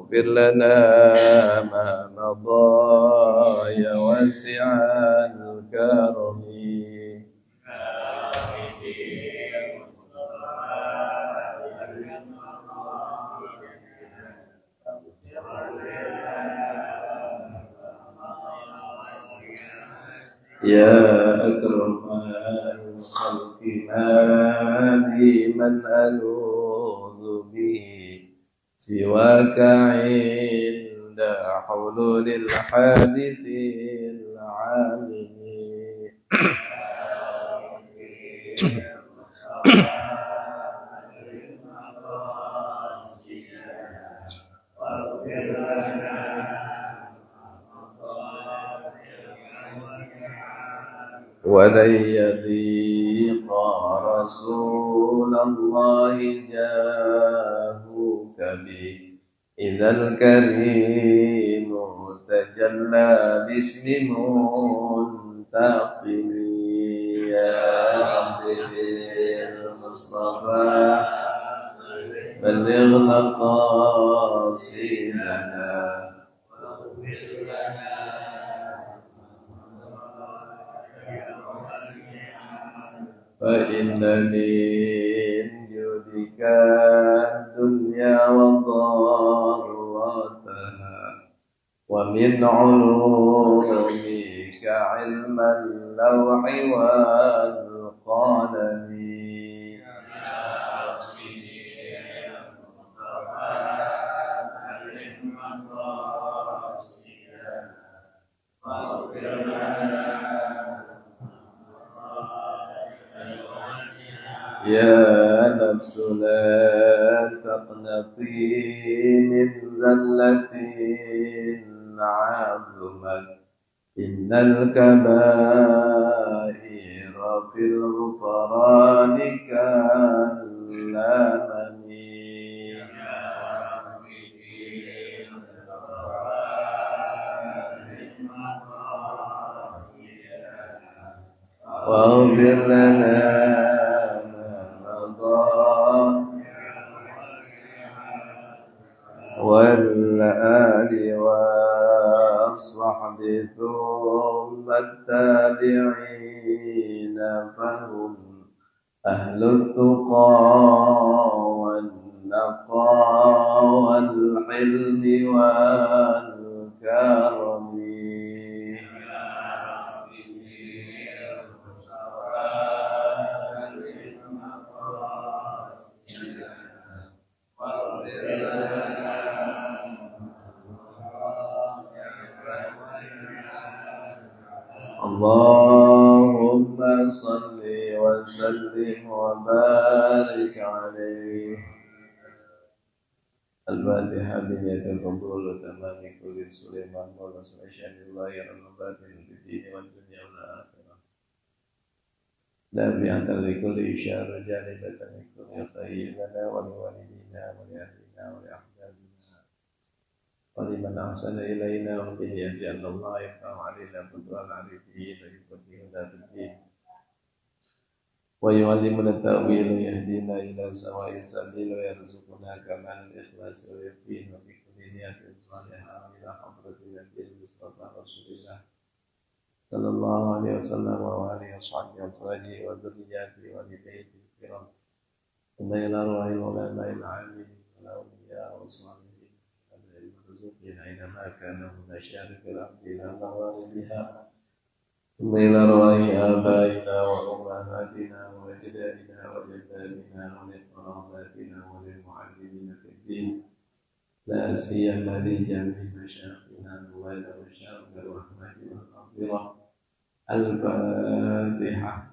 واغفر لنا ما مضى يا واسع الكرم يا أكرم الخلق ما لي من ألوذ به سواك عند حلول الحادث العالم ولن يضيق رسول الله جاهك به إذا الكريم تجلى باسم منتقم يا رب بالمصطفى بلغ مقاصدنا فإن من جودك الدنيا وضارتها ومن علومك علم اللوح والقلم يا نفس لا تقنطي من ذلة عظمت إن الكبائر في الغفران كالأمم واغفر لنا والآل والصحب ثم التابعين فهم أهل التقى والنقى والحلم والكرم اللهم صل وسلم وبارك عليه. الفاتحة بنية القبول وتمام كل سليمان مولا سعيشان الله رمضان الدين والدنيا والآخرة نافعة لكل إشارة جانبة لكل خير لنا ولوالدينا ولأهلنا ولأحبابنا ولمن أحسن إلينا وبنية أن الله يفتح علينا فتوى العارفين ويفقهنا في الدين ويعلمنا التأويل ويهدينا إلى سواء السبيل ويرزقنا كمال الإخلاص واليقين وبكل نية صالحة إلى حضرة النبي المصطفى رسول الله صلى الله عليه وسلم وآله وصحبه وأزواجه وذرياته وبيته الكرام ثم إلى أرواح العلماء العاملين والأولياء والصالحين المرزوقين أينما كانوا مشارق الأرض إلى مغاربها ثم إلى أرواح آبائنا وأمهاتنا وأجدادنا وجداتنا ولقراباتنا وللمعلمين في الدين لا سيما لجميع مشايخنا الوالد والشرف والرحمة والمغفرة الفاتحة.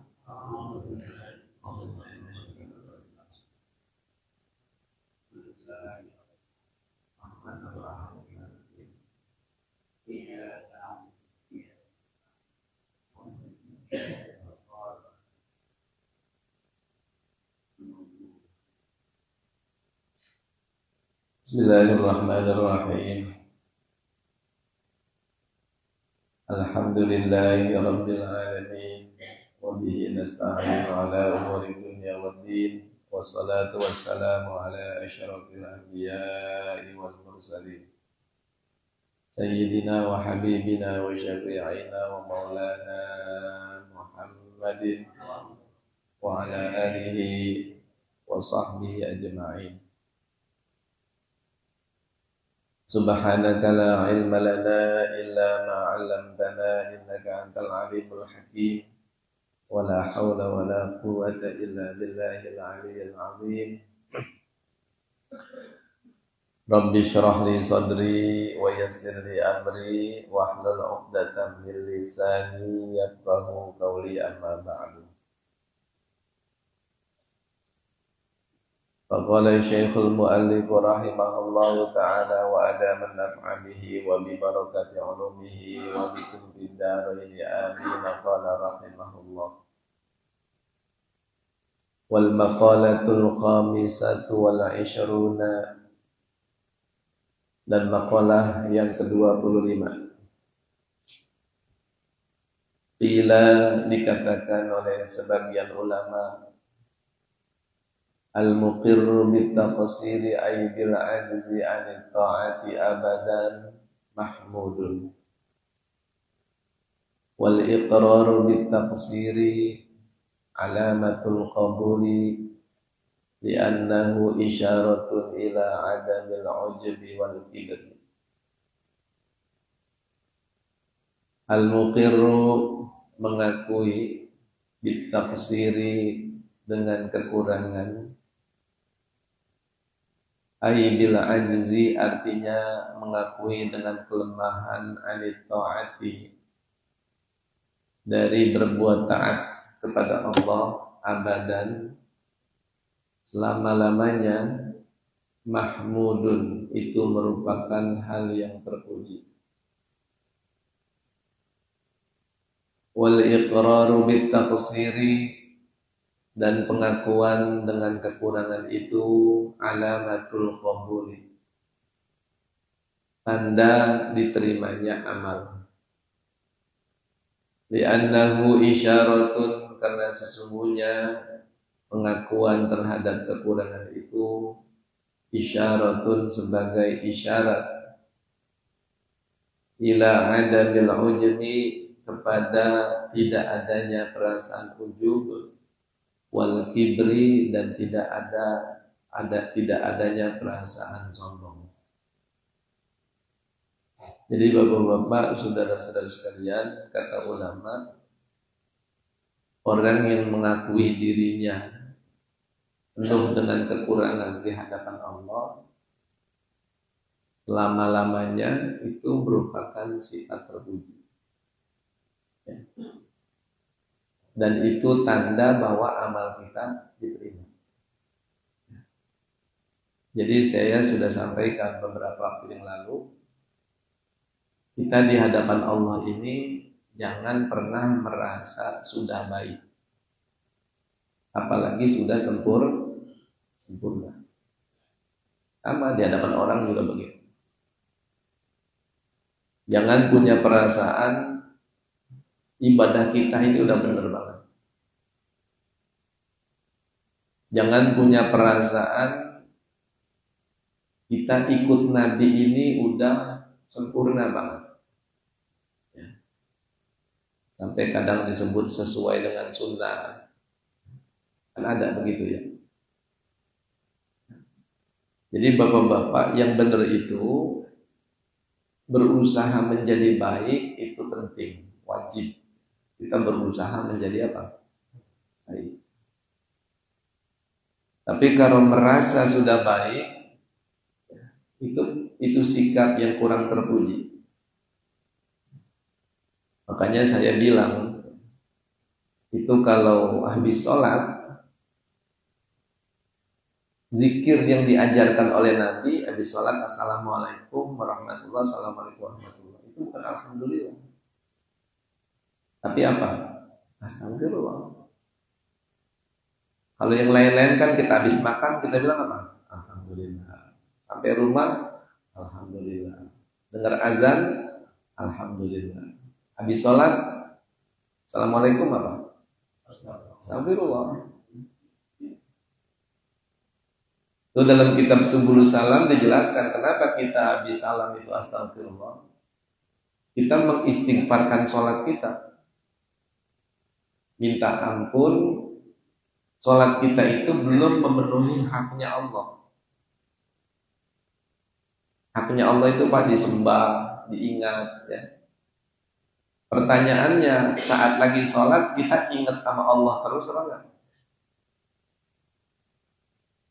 بسم الله الرحمن الرحيم. الحمد لله رب العالمين وبه نستعين على أمور الدنيا والدين والصلاة والسلام على أشرف الأنبياء والمرسلين سيدنا وحبيبنا وشفيعنا ومولانا محمد وعلى آله وصحبه أجمعين. سبحانك لا علم لنا إلا ما علمتنا إنك أنت العليم الحكيم ولا حول ولا قوة إلا بالله العلي العظيم. رب اشرح لي صدري ويسر لي أمري واحلل عقدة من لساني يفقهوا قولي أما بعد. فقال الشيخ المؤلف رحمه الله تعالى وأدام النفع به وببركة علومه وبكم في الدارين آمين. قال رحمه الله: والمقالة الخامسة والعشرون, dan maqalah yang ke-25. Qila, dikatakan oleh sebagian ulama, al-muqirru bitaqsiri ay bil ajzi anit ta'ati abadan mahmudun, wal iqraru bitaqsiri alamatul qabuli li'annahu isyaratun ila adamil ujbi wal kibri. Al-muqirru, mengakui, bitaqsiri, dengan kekurangan, ay bil ajzi, artinya mengakui dengan kelemahan, anit ta'ati, dari berbuat taat kepada Allah, abadan, selama-lamanya, mahmudun, itu merupakan hal yang terpuji. Wal iqraru bitaqsiri, dan pengakuan dengan kekurangan itu, alamatul qabuli, tanda diterimanya amal. Li'annahu isyaratun, karena sesungguhnya pengakuan terhadap kekurangan itu isyaratun, sebagai isyarat, ila adamil ujbi, kepada tidak adanya perasaan ujub, wal kibri, dan tidak adanya perasaan sombong. Jadi bapak-bapak, saudara-saudara sekalian, kata ulama, orang yang mengakui dirinya penuh dengan kekurangan di hadapan Allah, lama-lamanya itu merupakan sifat terpuji. Dan itu tanda bahwa amal kita diterima. Jadi saya sudah sampaikan beberapa waktu yang lalu, kita di hadapan Allah ini jangan pernah merasa sudah baik, apalagi sudah sempurna. Sama di hadapan orang juga begitu. Jangan punya perasaan ibadah kita ini udah benar banget. Jangan punya perasaan kita ikut Nabi ini udah sempurna banget. Ya. Sampai kadang disebut sesuai dengan sunnah. Kan ada begitu ya. Jadi bapak-bapak, yang benar itu berusaha menjadi baik, itu penting, wajib. Kita berusaha menjadi apa? Baik. Tapi kalau merasa sudah baik, itu sikap yang kurang terpuji. Makanya saya bilang, itu kalau habis sholat, zikir yang diajarkan oleh Nabi habis sholat, assalamualaikum warahmatullahi wabarakatuh, assalamualaikum warahmatullahi wabarakatuh, itu bukan alhamdulillah, tapi apa? Astagfirullah. Kalau yang lain-lain kan kita habis makan kita bilang apa? Alhamdulillah. Sampai rumah, alhamdulillah. Dengar azan, alhamdulillah. Habis sholat, assalamualaikum apa? Astagfirullah. Itu dalam kitab Subul Salam dijelaskan kenapa kita habis salam itu astagfirullah. Kita mengistighfarkan sholat kita, minta ampun. Sholat kita itu belum memenuhi haknya Allah. Haknya Allah itu Pak disembah, diingat ya. Pertanyaannya, saat lagi sholat kita ingat sama Allah terus atau enggak?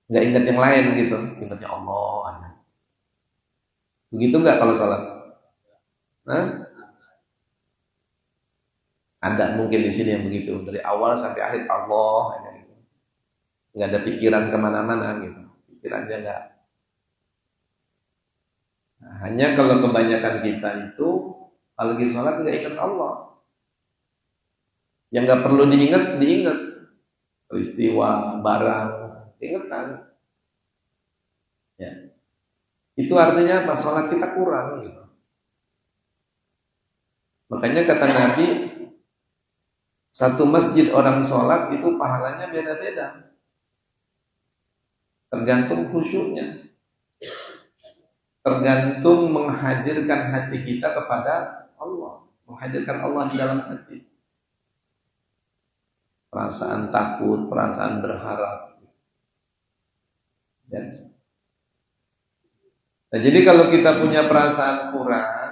Enggak ingat yang lain gitu, ingatnya Allah aja. Begitu enggak kalau sholat? Hah? Ada mungkin di sini yang begitu, dari awal sampai akhir Allah aja gitu. Enggak ada pikiran kemana-mana gitu, pikirannya enggak. Nah, hanya kalau kebanyakan kita itu kalau lagi sholat enggak ingat Allah. Yang enggak perlu diingat. Peristiwa, barang, ingetan. Ya. Itu artinya pas sholat kita kurang gitu. Makanya kata Nabi, satu masjid orang sholat itu pahalanya beda-beda. Tergantung khusyuknya. Tergantung menghadirkan hati kita kepada Allah. Menghadirkan Allah di dalam hati. Perasaan takut, perasaan berharap. Ya. Nah, jadi kalau kita punya perasaan kurang,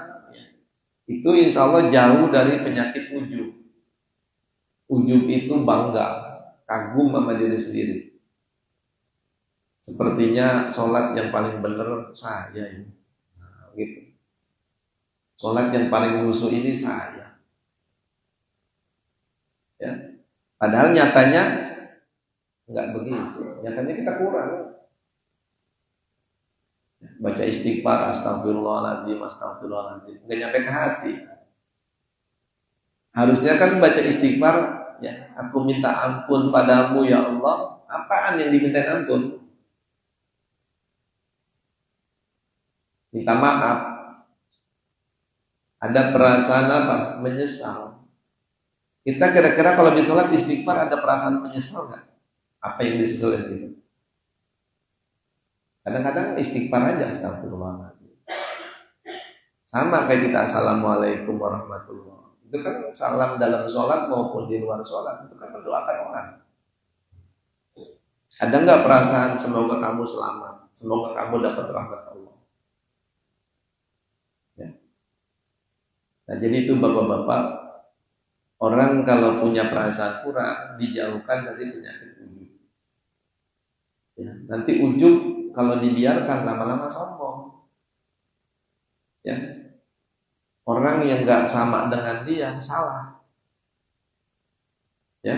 itu insya Allah jauh dari penyakit ujub. Ujub itu bangga, kagum sama diri sendiri. Sepertinya sholat yang paling benar saya ini. Nah, gitu. Sholat yang paling khusyuk ini saya. Ya. Padahal nyatanya enggak begitu. Nyatanya kita kurang. Baca istighfar, astagfirullahaladzim, astagfirullahaladzim, enggak nyampe ke hati. Harusnya kan baca istighfar, ya, aku minta ampun padamu ya Allah. Apaan yang dimintain ampun? Minta maaf. Ada perasaan apa? Menyesal. Kita kira-kira kalau di sholat istighfar ada perasaan menyesal nggak? Apa yang disesalin gitu? Kadang-kadang istighfar aja, astagfirullahaladzim. Sama kayak kita assalamualaikum warahmatullahi. Itu kan salam dalam sholat maupun di luar sholat. Itu kan mendoakan orang. Ada nggak perasaan semoga kamu selamat, semoga kamu dapat rahmat Allah? Ya. Nah jadi itu bapak-bapak. Orang kalau punya perasaan kurang dijauhkan dari penyakit ujub. Ya, nanti ujub kalau dibiarkan lama-lama sombong. Ya, orang yang nggak sama dengan dia salah. Ya,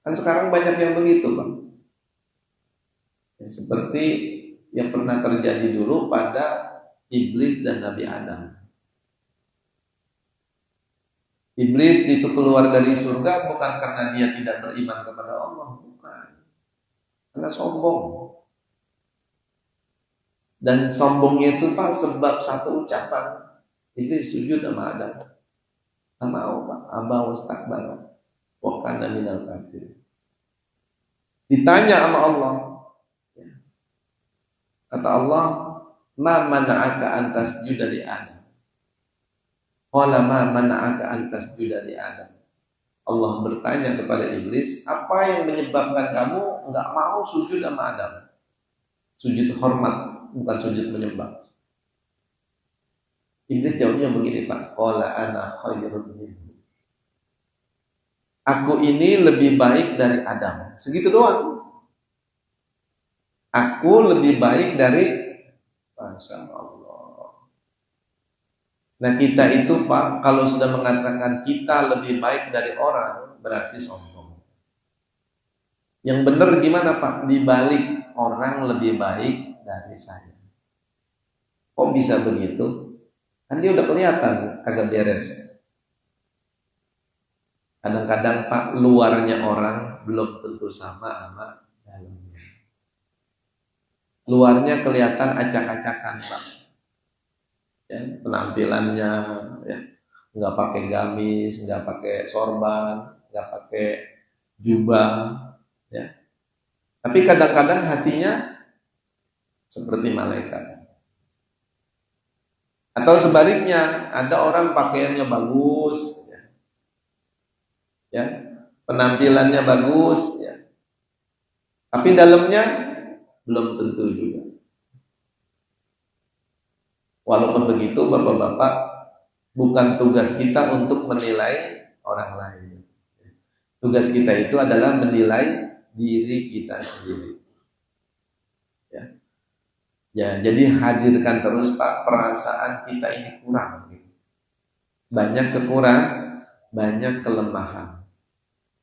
kan sekarang banyak yang begitu, Bang. Ya, seperti yang pernah terjadi dulu pada iblis dan Nabi Adam. Iblis itu keluar dari surga bukan karena dia tidak beriman kepada Allah, bukan. Karena sombong. Dan sombongnya itu Pak sebab satu ucapan. Iblis sujud sama Adam. Sama Allah, aba wastakbara wa kana minal kafirin. Ditanya sama Allah. Kata Allah, "Ma mana'aka an tasjuda li Adam?" Qala ma mana'aka an tasjuda li Adam. Allah bertanya kepada iblis, apa yang menyebabkan kamu enggak mau sujud sama Adam? Sujud hormat, bukan sujud menyembah. Iblis jawabnya begini, Pak. Qala ana khairun minhu. Aku ini lebih baik dari Adam. Segitu doang. Aku lebih baik dari Masya Allah. Nah kita itu Pak, kalau sudah mengatakan kita lebih baik dari orang, berarti sombong. Yang benar gimana Pak? Dibalik orang lebih baik dari saya. Kok bisa begitu? Kan dia udah kelihatan kagak beres. Kadang-kadang Pak, luarnya orang belum tentu sama dalamnya. Luarnya kelihatan acak-acakan Pak. Ya, penampilannya ya nggak pakai gamis, nggak pakai sorban, nggak pakai jubah, ya. Tapi kadang-kadang hatinya seperti malaikat. Atau sebaliknya, ada orang pakaiannya bagus, ya, penampilannya bagus, ya, tapi dalamnya belum tentu juga. Walaupun begitu, bapak-bapak, bukan tugas kita untuk menilai orang lain. Tugas kita itu adalah menilai diri kita sendiri. Ya, jadi hadirkan terus Pak, perasaan kita ini kurang. Banyak kekurangan, banyak kelemahan.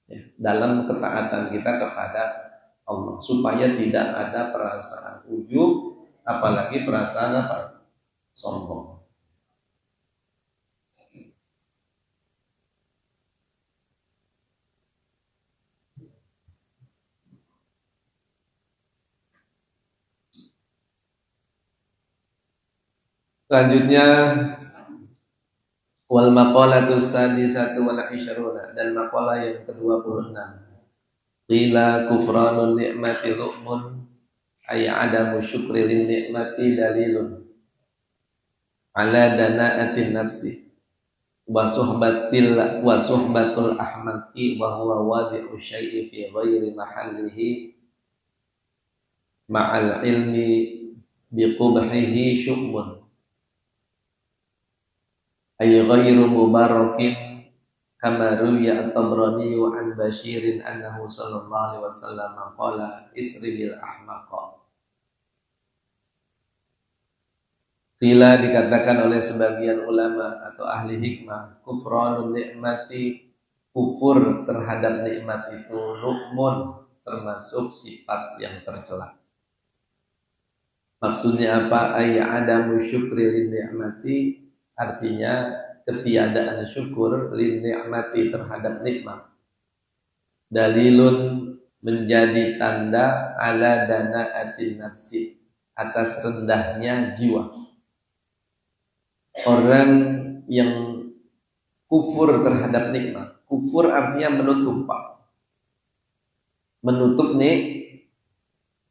Ya, dalam ketaatan kita kepada Allah, supaya tidak ada perasaan ujub, apalagi perasaan apa? Sombong. Selanjutnya wal maqalatu sadisatu wal 'ishruna, dan maqalah yang ke-26. Qila kufranun ni'mati lu'mun ay adamu syukri lin ni'mati dalilun ala dana'atin nafsi wa suhbatul ahmaqi wa huwa wadi'u syai'i fi ghairi mahallihi ma'al ilmi biqubhihi syukmun ay ghairu mubarakin kama ruya at-Tabrani wa an Bashirin annahu sallallahu alaihi wasallam qala isri bil ahmaqa. Qila, dikatakan oleh sebagian ulama atau ahli hikmah, kufranun nikmati, kufur terhadap nikmat itu lu'mun, termasuk sifat yang tercela. Maksudnya apa? Ay adamu syukri lin ni'mati, artinya ketiadaan syukur lin ni'mati terhadap nikmat. Dalilun, menjadi tanda ala dana'atin nafsi, atas rendahnya jiwa. Orang yang kufur terhadap nikmat, kufur artinya menutup, Pak. Menutup nih,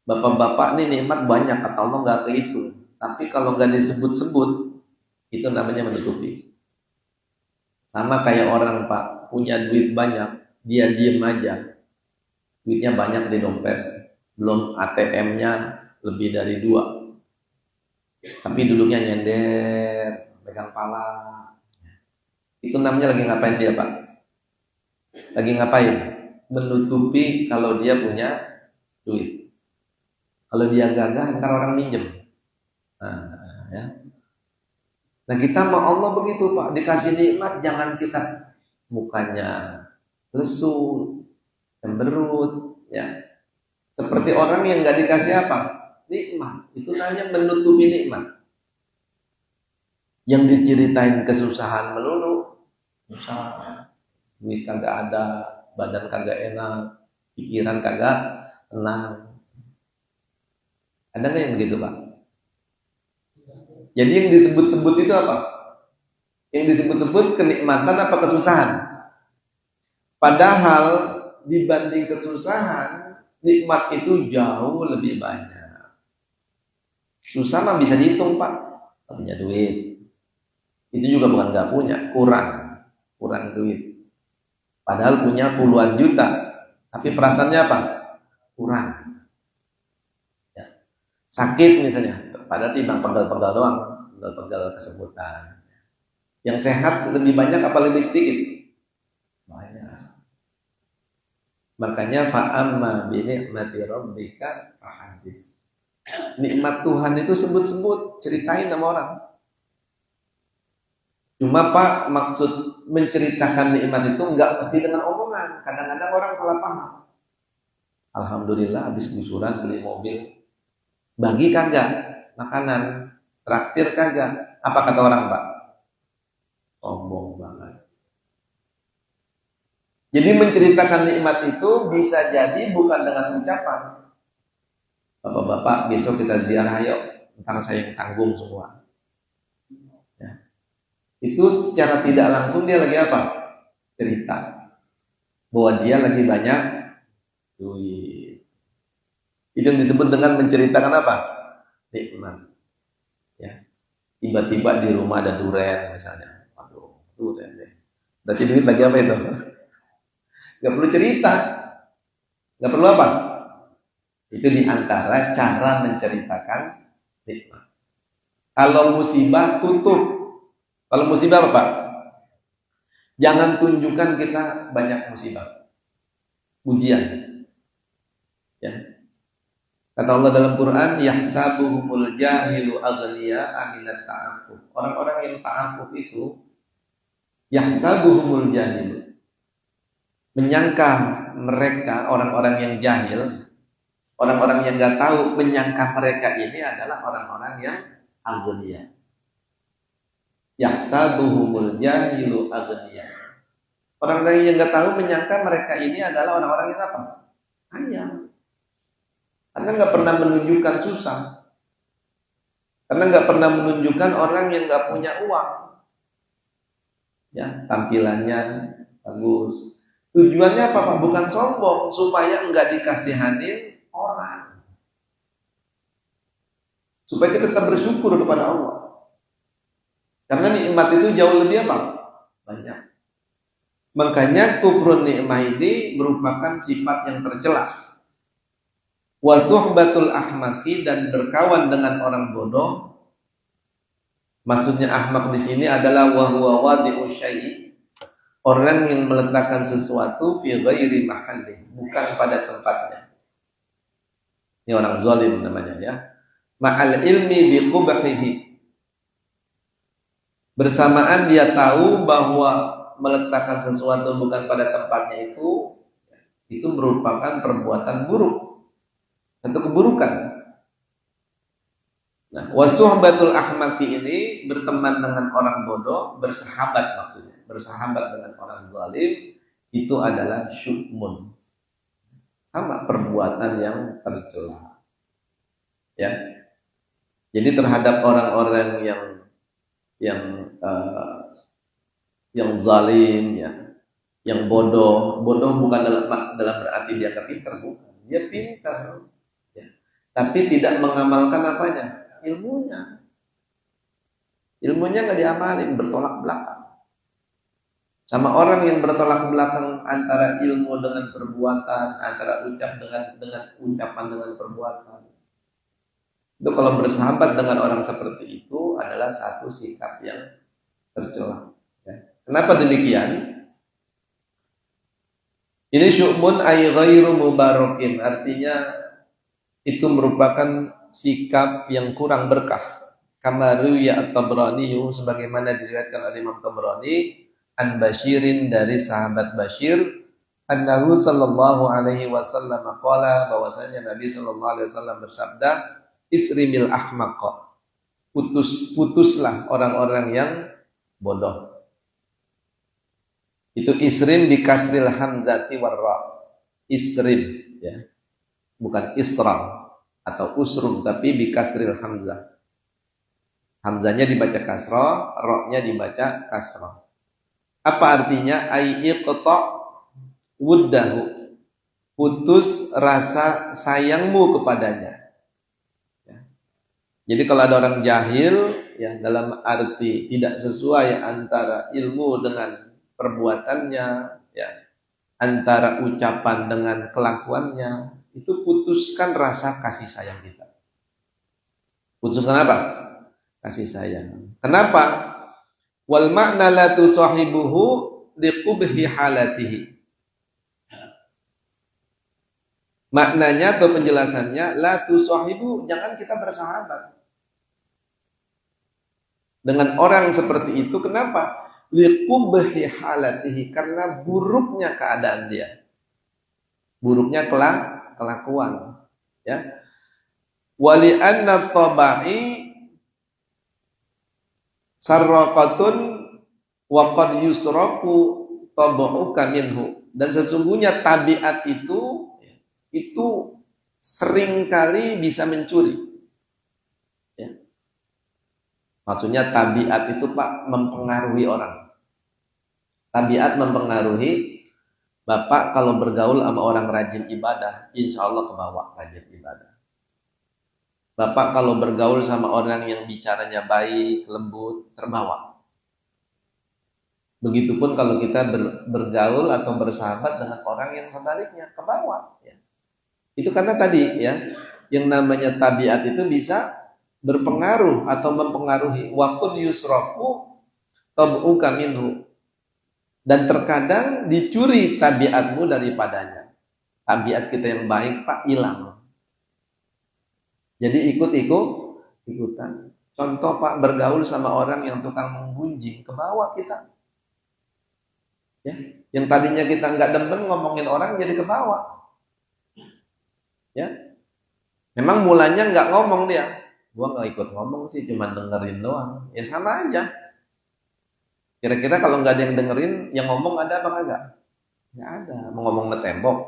bapak-bapak nih nikmat banyak, kata Allah nggak kehitung. Tapi kalau nggak disebut-sebut, itu namanya menutupi. Sama kayak orang, Pak, punya duit banyak, dia diem aja, duitnya banyak di dompet, belum ATM-nya lebih dari 2, tapi duduknya nyender, pegang pala. Itu namanya lagi ngapain dia, Pak? Lagi ngapain? Menutupi kalau dia punya duit. Kalau dia gagah, ntar orang minjem. Nah, kita sama Allah begitu, Pak. Dikasih nikmat, jangan kita mukanya lesu, cemberut, ya. Seperti orang yang nggak dikasih apa? Nikmat. Itu namanya menutupi nikmat. Yang diceritain kesusahan melulu, susah, duit kagak ada, badan kagak enak, pikiran kagak tenang. Ada nggak yang begitu, Pak? Jadi yang disebut-sebut itu apa? Yang disebut-sebut kenikmatan apa kesusahan? Padahal dibanding kesusahan, nikmat itu jauh lebih banyak. Susah mah bisa dihitung, Pak. Gak punya duit. Itu juga bukan gak punya, kurang duit. Padahal punya puluhan juta, tapi perasaannya apa? Kurang. Ya. Sakit misalnya, padahal timbang pegal-pegal doang, pegal-pegal kesemutan. Yang sehat lebih banyak apa lebih sedikit? Banyak. Makanya fa'amma bi ni'mati rabbika fahadits. Nikmat Tuhan itu sebut-sebut, ceritain sama orang. Cuma Pak, maksud menceritakan nikmat itu enggak pasti dengan omongan. Kadang-kadang orang salah paham. Alhamdulillah habis gusuran beli mobil. Bagi kagak makanan, traktir kagak. Apa kata orang, Pak? Sombong banget. Jadi menceritakan nikmat itu bisa jadi bukan dengan ucapan. Bapak-bapak, besok kita ziarah yuk. Ntar saya yang tanggung semua. Itu secara tidak langsung dia lagi apa? Cerita bahwa dia lagi banyak duit. Itu yang disebut dengan menceritakan apa? nikmat. Ya. Tiba-tiba di rumah ada duren misalnya. Waduh, duren deh. Berarti duit lagi apa itu? Gak perlu cerita. Gak perlu apa? Itu diantara cara menceritakan nikmat. Kalau musibah tutup. Kalau musibah apa Pak? Jangan tunjukkan kita banyak musibah. Ujian. Ya. Kata Allah dalam Quran, yahsabuhumul jahilu aghniya aminat ta'afuf. Orang-orang yang ta'afuf itu yahsabuhumul jahilu, menyangka mereka orang-orang yang jahil, orang-orang yang enggak tahu, menyangka mereka ini adalah orang-orang yang aghniya. Yahsabuhumul jahilu aghniya. Orang-orang yang enggak tahu menyangka mereka ini adalah orang-orang yang apa? Kaya. Karena nggak pernah menunjukkan susah. Karena nggak pernah menunjukkan orang yang nggak punya uang. Ya, tampilannya bagus. Tujuannya apa Pak? Bukan sombong, supaya nggak dikasihanin orang. Supaya kita tetap bersyukur kepada Allah. Karena nikmat itu jauh lebih apa? Banyak. Makanya kufrun nikmah ini merupakan sifat yang tercela. Wa suhbatul ahmaqi, dan berkawan dengan orang bodoh. Maksudnya ahmaq di sini adalah wa huwa wadi'u syai'i, orang yang meletakkan sesuatu fi ghairi mahalli, bukan pada tempatnya. Ini orang zalim namanya ya. Ma'al ilmi bi qubhihi, bersamaan dia tahu bahwa meletakkan sesuatu bukan pada tempatnya itu merupakan perbuatan buruk atau keburukan. Nah, wasuhbatul ahmaqi ini berteman dengan orang bodoh, bersahabat maksudnya. Bersahabat dengan orang zalim itu adalah syu'mun. Sama perbuatan yang tercela. Ya. Jadi terhadap orang-orang yang zalim ya, yang bodoh bukan dalam berarti dia pintar, bukan. Dia pintar. Tapi tidak mengamalkan apanya? Ilmunya. Ilmunya nggak diamalin, bertolak belakang. Sama orang yang bertolak belakang antara ilmu dengan perbuatan, antara dengan ucapan dengan perbuatan. Itu kalau bersahabat dengan orang seperti itu adalah satu sikap yang tercela. Ya. Kenapa demikian? Ini syu'mun ay ghairu mubarakin, artinya itu merupakan sikap yang kurang berkah. Kama ruwiya at-Tabrani, sebagaimana diriwayatkan oleh Imam Tabrani, an Bashirin, dari sahabat Bashir, annahu sallallahu alaihi wasallam qala, bahwasanya Nabi sallallahu alaihi wasallam bersabda, isrimil ahmaqa, putuslah orang-orang yang bodoh. Itu isrim bi kasril hamzati warra. Isrim ya. Bukan isram atau usrum, tapi bi kasril hamzah. Hamzanya dibaca kasrah, ra-nya dibaca kasrah. Apa artinya? Ai iqta wuddahu, putus rasa sayangmu kepadanya. Ya. Jadi kalau ada orang jahil ya, dalam arti tidak sesuai antara ilmu dengan perbuatannya ya, antara ucapan dengan kelakuannya, itu putuskan rasa kasih sayang kita. Putuskan apa? Kasih sayang. Kenapa? Wal makna la tusahibuhu liqubhi halatihi. Maknanya atau penjelasannya, la tusahibu, jangan kita bersahabat dengan orang seperti itu. Kenapa? Liqubhi halatihi, karena buruknya keadaan dia. Buruknya kelakuan ya. Wali anna tabai sarraqatun wa qad yusraku tabu'uka minhu, dan sesungguhnya tabiat itu seringkali bisa mencuri ya. Maksudnya tabiat itu Pak mempengaruhi orang. Tabiat mempengaruhi. Bapak kalau bergaul sama orang rajin ibadah, insya Allah kebawa rajin ibadah. Bapak kalau bergaul sama orang yang bicaranya baik, lembut, terbawa. Begitupun kalau kita bergaul atau bersahabat dengan orang yang sebaliknya, kebawa. Ya. Itu karena tadi ya, yang namanya tabiat itu bisa berpengaruh atau mempengaruhi. Wakun yusroku tab'uka minhu. Dan terkadang dicuri tabiatmu daripadanya. Tabiat kita yang baik, Pak, hilang. Jadi ikutan. Contoh Pak, bergaul sama orang yang tukang menggunjing, ke bawah kita. Ya, yang tadinya kita nggak demen ngomongin orang jadi ke bawah. Ya, memang mulanya nggak ngomong dia, gua nggak ikut ngomong sih, cuma dengerin doang. Ya sama aja. Kira-kira kalau nggak ada yang dengerin, yang ngomong ada apa kagak? Nggak ada. Mau ngomong ke tembok.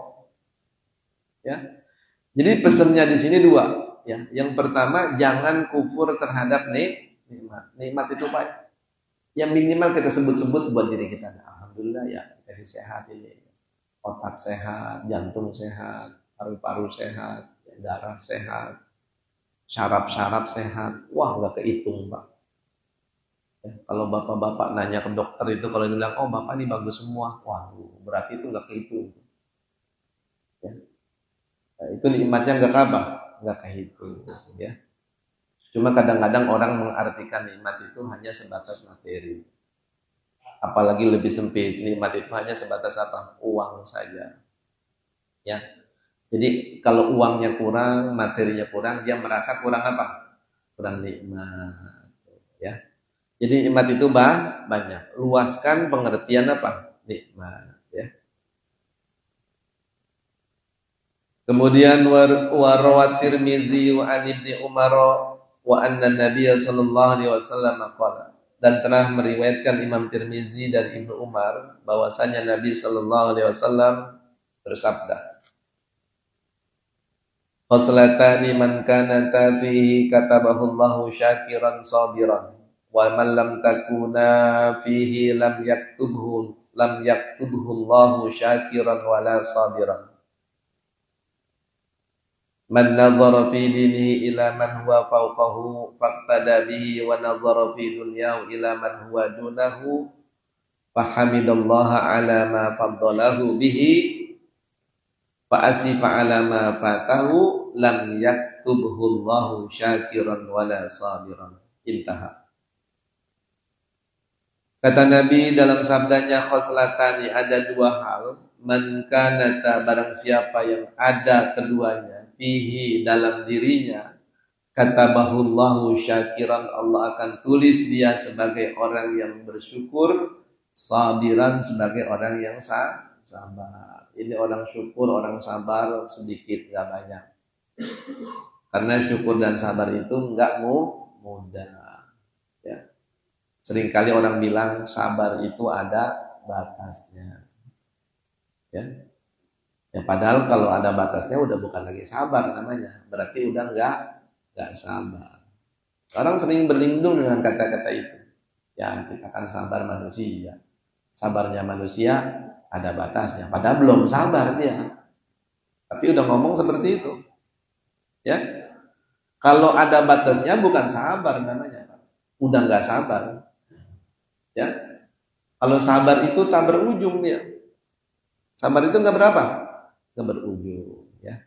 Ya, jadi pesannya di sini dua. Ya, yang pertama jangan kufur terhadap nikmat. Nikmat itu Pak, yang minimal kita sebut-sebut buat diri kita. Alhamdulillah ya, kasih sehat ini. Otak sehat, jantung sehat, paru-paru sehat, darah sehat, syaraf-syaraf sehat. Wah, nggak kehitung Pak. Ya, kalau bapak-bapak nanya ke dokter itu, kalau dibilang, oh bapak ini bagus semua, wah berarti itu nggak kehitung. Ya. Nah, itu nikmatnya nggak kehitung. Ya. Cuma kadang-kadang orang mengartikan nikmat itu hanya sebatas materi. Apalagi lebih sempit, nikmat itu hanya sebatas apa? Uang saja. Ya. Jadi kalau uangnya kurang, materinya kurang, dia merasa kurang apa? Kurang nikmat. Ya. Jadi nikmat itu banyak. Luaskan pengertian apa? Nikmat. Ya. Kemudian warawat Tirmizi wa an Ibni Umar wa anna Nabiya sallallahu alaihi wasallam qala. Dan telah meriwayatkan Imam Tirmizi dan Ibnu Umar bahwasanya Nabi sallallahu alaihi wasallam bersabda, "Khoslatani man kana fihi katabahu Allahu syakiran sabiran wa man lam takuna fihi lam yaktubhu Allahu syakiran wala sabiran." Man nazara fi dinihi ila man huwa fawqahu faqtada bihi wa nazara fi dunyahu ila man huwa dunahu fahamidallaha ala ma faddalahu bihi fa asifa ala ma fatahu lam yaktubhu Allahu syakiran wala sabiran. Intaha. Kata Nabi dalam sabdanya, khoslatani, ada dua hal, man kanata, barang siapa yang ada keduanya, fihi, dalam dirinya, katabahullahu syakiran, Allah akan tulis dia sebagai orang yang bersyukur, sabiran, sebagai orang yang sabar. Ini orang syukur, orang sabar sedikit, gak banyak. Karena syukur dan sabar itu gak mudah. Ya. Seringkali orang bilang sabar itu ada batasnya. Ya. Ya padahal kalau ada batasnya udah bukan lagi sabar namanya, berarti udah nggak sabar. Orang sering berlindung dengan kata-kata itu. Ya kita kan sabar manusia, sabarnya manusia ada batasnya. Padahal belum sabar dia, tapi udah ngomong seperti itu. Ya, kalau ada batasnya bukan sabar namanya, udah nggak sabar. Ya, kalau sabar itu tak berujung dia. Sabar itu nggak berapa? Nggak berujung, ya.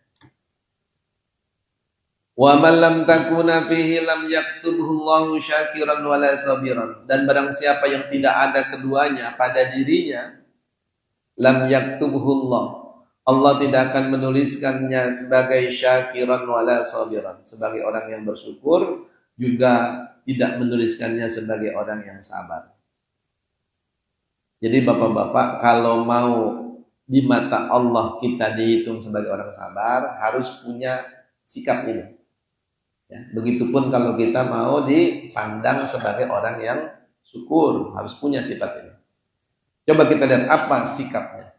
Wa man lam takuna fihi lam yaktubhu Allahu syakiran wala sabiran. Dan barang siapa yang tidak ada keduanya pada dirinya, lam yaktubhu Allah, Allah tidak akan menuliskannya sebagai syakiran wala sabiran, sebagai orang yang bersyukur, juga tidak menuliskannya sebagai orang yang sabar. Jadi bapak-bapak, kalau mau di mata Allah kita dihitung sebagai orang sabar, harus punya sikap ini. Ya, begitupun kalau kita mau dipandang sebagai orang yang syukur, harus punya sifat ini. Coba kita lihat apa sikapnya.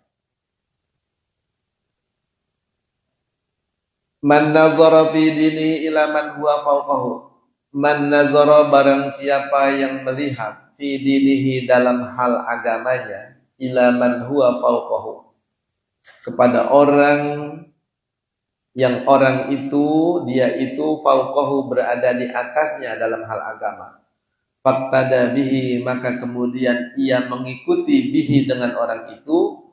Man nazara fi dini ila man huwa fawqahu. Man nazara, barang siapa yang melihat fi dinihi, dalam hal agamanya, ila man huwa fawqahu, kepada orang yang orang itu dia itu fauqahu berada di atasnya dalam hal agama. Faqtada bihi maka kemudian ia mengikuti bihi dengan orang itu,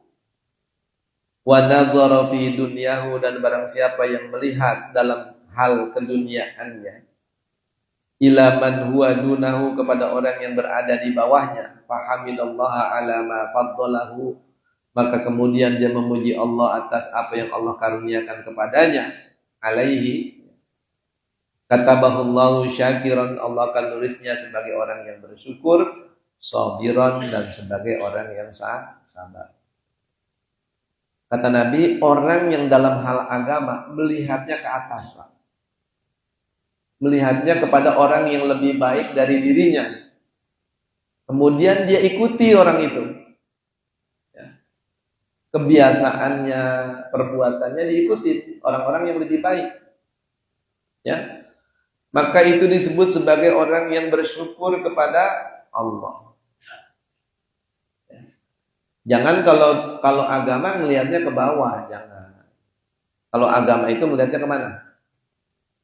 wa nazara fi dunyahu dan barang siapa yang melihat dalam hal keduniaannya, ila man huwa dunahu kepada orang yang berada di bawahnya, fahamidallaha ala ma faddalahu maka kemudian dia memuji Allah atas apa yang Allah karuniakan kepadanya, alaihi katabahullahu syakiran Allah akan nulisnya sebagai orang yang bersyukur, sabiran dan sebagai orang yang sabar. Kata Nabi, orang yang dalam hal agama melihatnya ke atas, Pak. Melihatnya kepada orang yang lebih baik dari dirinya. Kemudian dia ikuti orang itu. Ya. Kebiasaannya, perbuatannya diikuti orang-orang yang lebih baik. Ya. Maka itu disebut sebagai orang yang bersyukur kepada Allah. Jangan kalau agama melihatnya ke bawah, jangan. Kalau agama itu melihatnya kemana?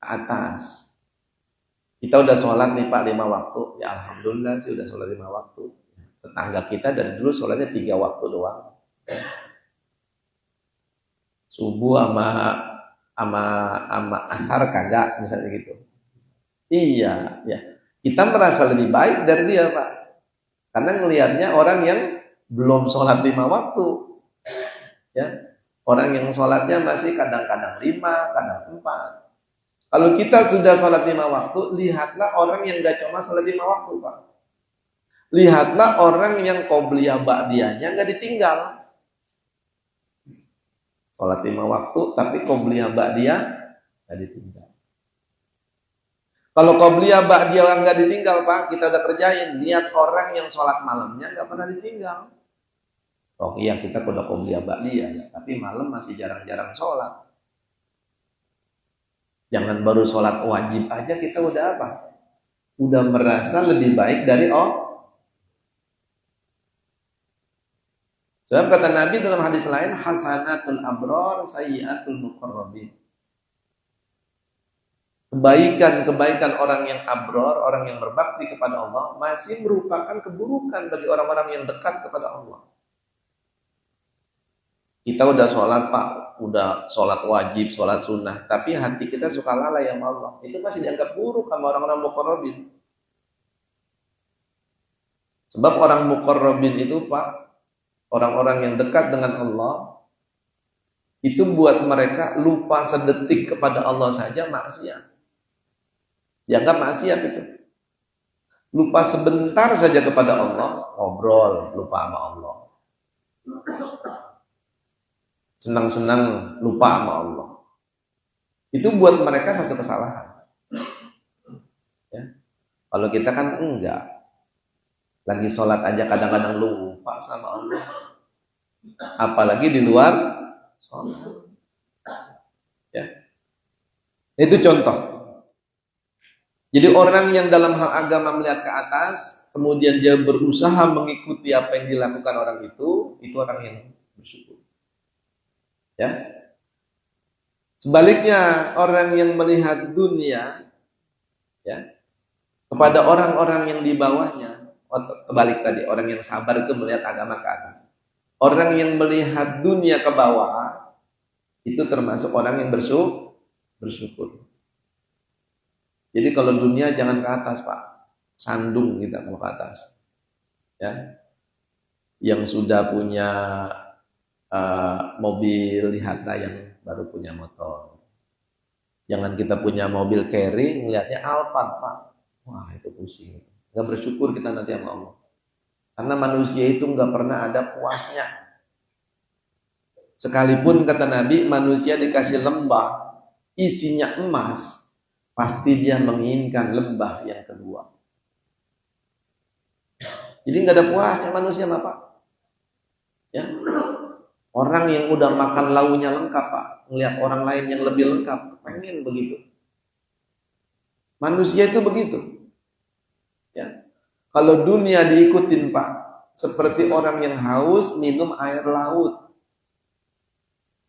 Ke atas. Kita udah sholat nih Pak 5 waktu, ya alhamdulillah sih udah sholat 5 waktu. Tetangga kita dari dulu sholatnya 3 waktu doang. Subuh sama asar kagak misalnya gitu. Iya, ya. Kita merasa lebih baik dari dia, Pak. Karena ngelihatnya orang yang belum sholat 5 waktu. Ya. Orang yang sholatnya masih kadang-kadang 5, kadang 4. Kalau kita sudah sholat 5 waktu, lihatlah orang yang gak cuma sholat 5 waktu, Pak. Lihatlah orang yang qobliyah ba'diyahnya gak ditinggal. Sholat 5 waktu, tapi qobliyah ba'diyah gak ditinggal. Kalau qobliyah ba'diyah nggak ditinggal Pak, kita udah kerjain. Lihat orang yang sholat malamnya nggak pernah ditinggal. Oh iya kita udah qobliyah ba'diyah ya, tapi malam masih jarang-jarang sholat. Jangan baru sholat wajib aja kita udah apa? Udah merasa lebih baik dari Sebab kata Nabi dalam hadis lain, hasanatul abrar sayyiatul muqarrabin. Kebaikan-kebaikan orang yang abror, orang yang berbakti kepada Allah masih merupakan keburukan bagi orang-orang yang dekat kepada Allah. Kita udah sholat Pak, udah sholat wajib, sholat sunnah, tapi hati kita suka lalai sama Allah. Itu masih dianggap buruk sama orang-orang muqarrabin. Sebab orang muqarrabin itu Pak, orang-orang yang dekat dengan Allah, itu buat mereka lupa sedetik kepada Allah saja maksiat. Dianggap maksiat itu. Lupa sebentar saja kepada Allah, ngobrol, lupa sama Allah. Senang-senang, lupa sama Allah. Itu buat mereka satu kesalahan. Ya. Kalau kita kan enggak. Lagi sholat aja kadang-kadang lupa sama Allah. Apalagi di luar sholat. Ya. Itu contoh. Jadi orang yang dalam hal agama melihat ke atas, kemudian dia berusaha mengikuti apa yang dilakukan orang itu orang yang bersyukur. Ya. Sebaliknya orang yang melihat dunia, ya, kepada orang-orang yang di bawahnya, kebalik tadi, orang yang sabar itu melihat agama ke atas. Orang yang melihat dunia ke bawah, itu termasuk orang yang bersyukur. Jadi kalau dunia jangan ke atas Pak, sandung kita kalau ke atas. Ya, yang sudah punya mobil lihatlah yang baru punya motor. Jangan kita punya mobil carry ngelihatnya Alphard Pak, wah itu pusing. Nggak bersyukur kita nanti sama Allah. Karena manusia itu nggak pernah ada puasnya. Sekalipun kata Nabi manusia dikasih lembah isinya emas, pasti dia menginginkan lembah yang kedua. Jadi nggak ada puasnya manusia Pak. Ya. Orang yang udah makan launya lengkap Pak, ngelihat orang lain yang lebih lengkap, pengen begitu. Manusia itu begitu. Ya. Kalau dunia diikutin Pak, seperti orang yang haus minum air laut.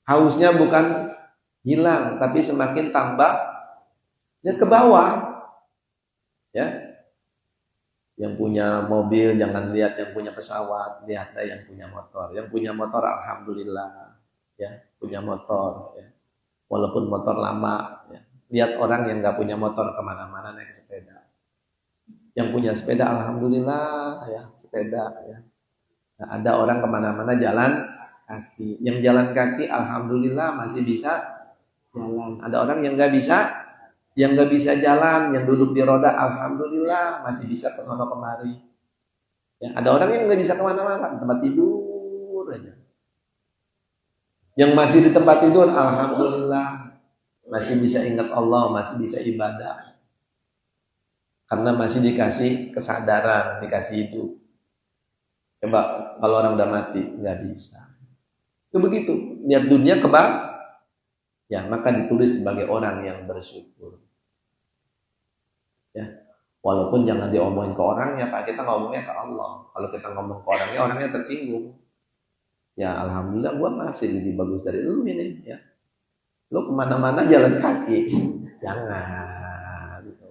Hausnya bukan hilang, tapi semakin tambah ya ke bawah. Ya, yang punya mobil jangan lihat yang punya pesawat, lihatlah yang punya motor. Yang punya motor alhamdulillah, ya punya motor. Ya. Walaupun motor lama, ya. Lihat orang yang nggak punya motor kemana-mana naik sepeda. Yang punya sepeda alhamdulillah, ya sepeda. Ya. Nah, ada orang kemana-mana jalan kaki. Yang jalan kaki alhamdulillah masih bisa jalan. Ada orang yang nggak bisa jalan, yang duduk di roda, alhamdulillah masih bisa ke sono kemari. Ya, ada orang yang nggak bisa kemana-mana, tempat tidur aja. Yang masih di tempat tidur, alhamdulillah masih bisa ingat Allah, masih bisa ibadah, karena masih dikasih kesadaran, dikasih hidup. Coba kalau orang udah mati, nggak bisa. Itu begitu, lihat dunia ya maka ditulis sebagai orang yang bersyukur. Ya, walaupun jangan diomongin ke orangnya, Pak, kita ngomongnya ke Allah. Kalau kita ngomong ke orangnya tersinggung. Ya alhamdulillah gua masih lebih bagus dari lu ini, ya. Lu kemana-mana jalan kaki, jangan gitu.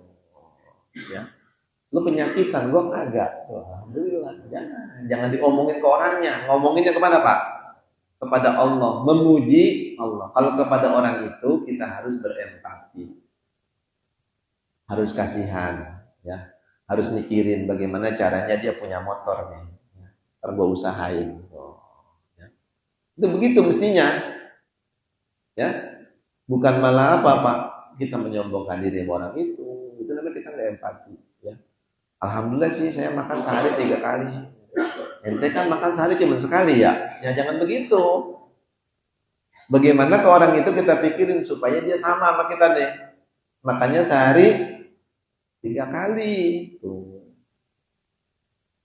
Ya, lu penyakitan, gua kagak. Alhamdulillah, jangan diomongin ke orangnya. Ngomonginnya kemana, Pak? Kepada Allah, memuji Allah. Kalau kepada orang itu kita harus berempati. Harus kasihan, ya, harus mikirin bagaimana caranya dia punya motor nih, ya. Ntar gue usahain, ya. Itu begitu mestinya, ya, bukan malah apa Pak, kita menyombongkan diri orang itu namanya kita nggak empati, ya. Alhamdulillah sih saya makan sehari 3 kali, ente kan makan sehari cuma sekali ya jangan begitu. Bagaimana ke orang itu kita pikirin supaya dia sama sama kita nih, makanya sehari 3 kali tuh.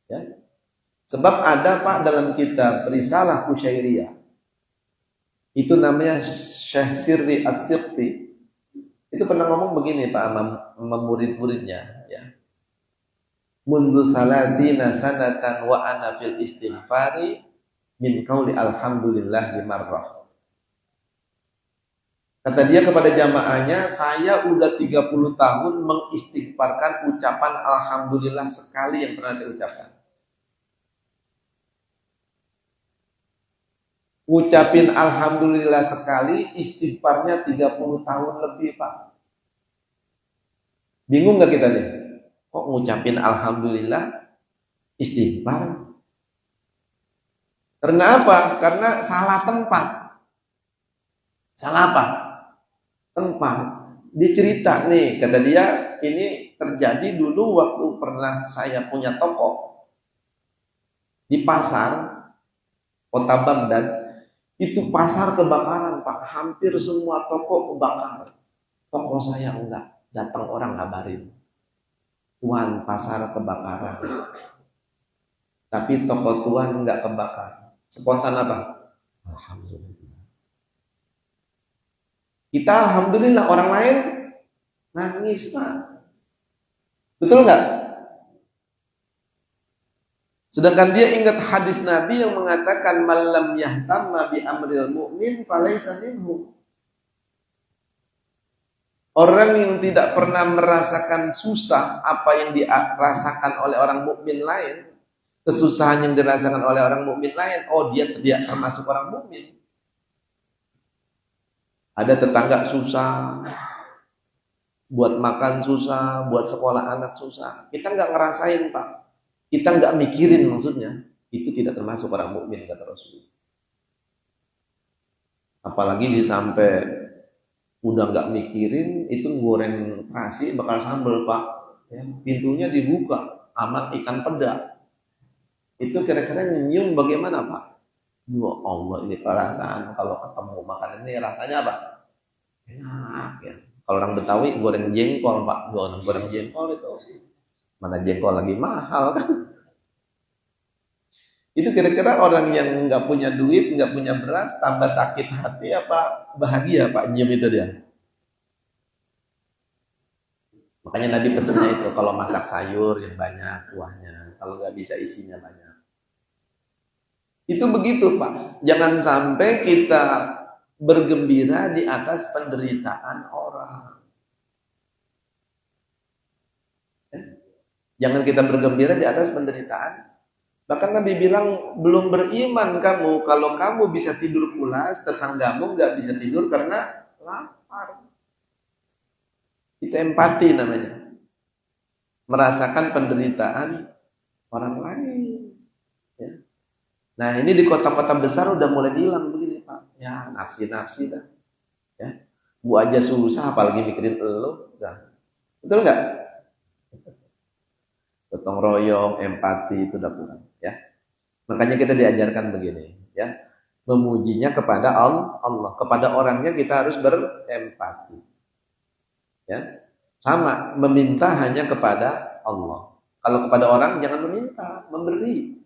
Ya. Sebab ada Pak dalam kitab Risalah Kusyairiyah. Itu namanya Syekh Sirri As-Sirti. Itu pernah ngomong begini Pak sama murid-muridnya, ya. Munzu salatina sanatan wa ana fil istighfari min qauli alhamdulillah marrah. Kata dia kepada jamaahnya, saya udah 30 tahun mengistighfarkan ucapan alhamdulillah sekali yang pernah saya ucapkan. Ngucapin alhamdulillah sekali, istighfarnya 30 tahun lebih, Pak. Bingung gak kita nih? Kok ngucapin alhamdulillah istighfar? Karena apa? Karena salah tempat. Salah apa? Tempat. Dia cerita nih, kata dia, ini terjadi dulu waktu pernah saya punya toko di pasar kota Baghdad. Itu pasar kebakaran Pak, hampir semua toko kebakar. Toko saya enggak, datang orang ngabarin, Tuan pasar kebakaran. Tapi toko Tuan enggak kebakar. Spontan apa? Alhamdulillah. Kita alhamdulillah, orang lain nangis Pak. Betul nggak? Sedangkan dia ingat hadis Nabi yang mengatakan malam yahtamma bi amril mu'min falaysa minhu. Orang yang tidak pernah merasakan susah apa yang dirasakan oleh orang mukmin lain, kesusahan yang dirasakan oleh orang mukmin lain, oh dia tidak termasuk orang mukmin. Ada tetangga susah, buat makan susah, buat sekolah anak susah. Kita nggak ngerasain Pak, kita nggak mikirin maksudnya, itu tidak termasuk orang mukmin kata Rasul. Apalagi sih sampai udah nggak mikirin, itu goreng nasi bakal sambel Pak, ya, pintunya dibuka, amat ikan peda. Itu kira-kira nyium bagaimana Pak? Ya Allah, ini perasaan kalau ketemu makanan ini rasanya apa? Enak ya. Kalau orang Betawi goreng jengkol Pak, goreng jengkol itu mana jengkol lagi mahal kan? Itu kira-kira orang yang nggak punya duit, nggak punya beras, tambah sakit hati apa bahagia Pak nyium itu dia? Makanya Nabi pesennya itu kalau masak sayur yang banyak kuahnya, kalau nggak bisa isinya banyak. Itu begitu Pak. Jangan sampai kita bergembira di atas penderitaan orang. Jangan kita bergembira di atas penderitaan. Bahkan Nabi bilang, belum beriman kamu kalau kamu bisa tidur pulas, tetanggamu nggak bisa tidur karena lapar. Itu empati namanya. Merasakan penderitaan orang lain. Ya. Nah ini di kota-kota besar udah mulai hilang begini Pak. Ya nafsi-nafsi dah. Ya. Bu aja susah apalagi mikirin elu. Betul nggak? Gotong royong, empati itu udah kurang. Ya. Makanya kita diajarkan begini. Ya. Memujinya kepada Allah. Kepada orangnya kita harus berempati. Ya. Sama, meminta hanya kepada Allah. Kalau kepada orang jangan meminta, memberi.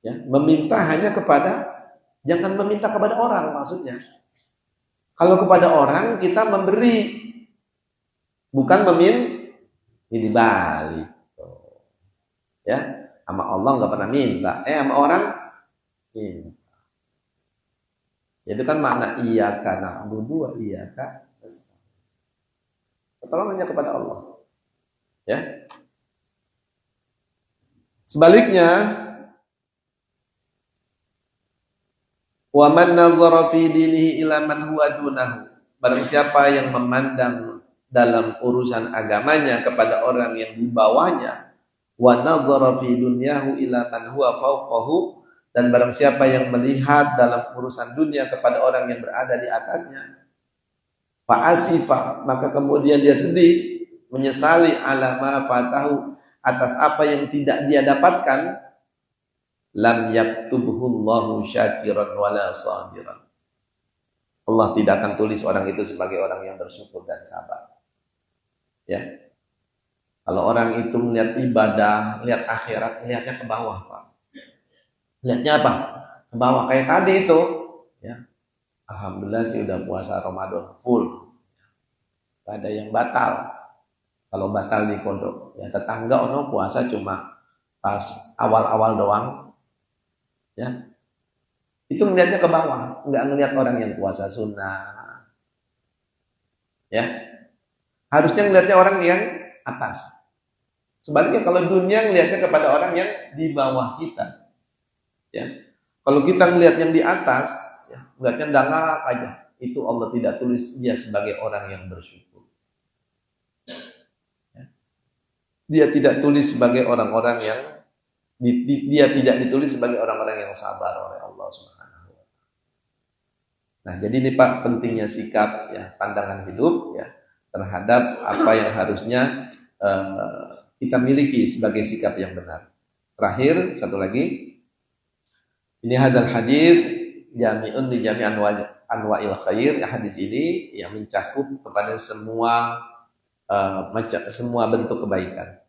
Ya, meminta hanya kepada, jangan meminta kepada orang maksudnya. Kalau kepada orang kita memberi, bukan meminta. Ini dibalik. Ya, sama Allah nggak pernah minta. Sama orang minta. Itu kan makna iyyaka na'budu wa iyyaka nasta'in. Tolong hanya kepada Allah. Ya. Sebaliknya, wa man nazara fi dinihi ila man huwa dunahu. Barang siapa yang memandang dalam urusan agamanya kepada orang yang di bawahnya, wa nazara fi dunyahu ila man huwa fawqahu, dan barang siapa yang melihat dalam urusan dunia kepada orang yang berada di atasnya, fa asifa, maka kemudian dia sedih, menyesali ala ma fatahu, atas apa yang tidak dia dapatkan, lam yaktubhullahu syakiran wala sabiran. Allah tidak akan tulis orang itu sebagai orang yang bersyukur dan sabar. Ya. Kalau orang itu melihat ibadah, lihat akhirat, lihatnya ke bawah, Pak. Lihatnya apa? Ke bawah kayak tadi itu, ya. Alhamdulillah sih udah puasa Ramadan full. Gak ada yang batal. Kalau batal di pondok, ya tetangga ono puasa cuma pas awal-awal doang. Ya. Itu melihatnya ke bawah, enggak ngelihat orang yang puasa sunnah. Ya. Harusnya ngelihatnya orang yang atas. Sebaliknya kalau dunia ngelihatnya kepada orang yang di bawah kita. Ya. Kalau kita ngelihat yang di atas, ya, ngelihatnya dangak aja. Itu Allah tidak tulis dia sebagai orang yang bersyukur. Ya. Dia tidak tulis sebagai orang-orang yang dia tidak ditulis sebagai orang-orang yang sabar oleh Allah Subhanahu wa taala. Nah, jadi ini Pak pentingnya sikap ya, pandangan hidup ya terhadap apa yang harusnya kita miliki sebagai sikap yang benar. Terakhir, satu lagi. Ini hadal hadis jami'un li jami' anwa'il khair. Ya, hadis ini yang mencakup kepada semua bentuk kebaikan.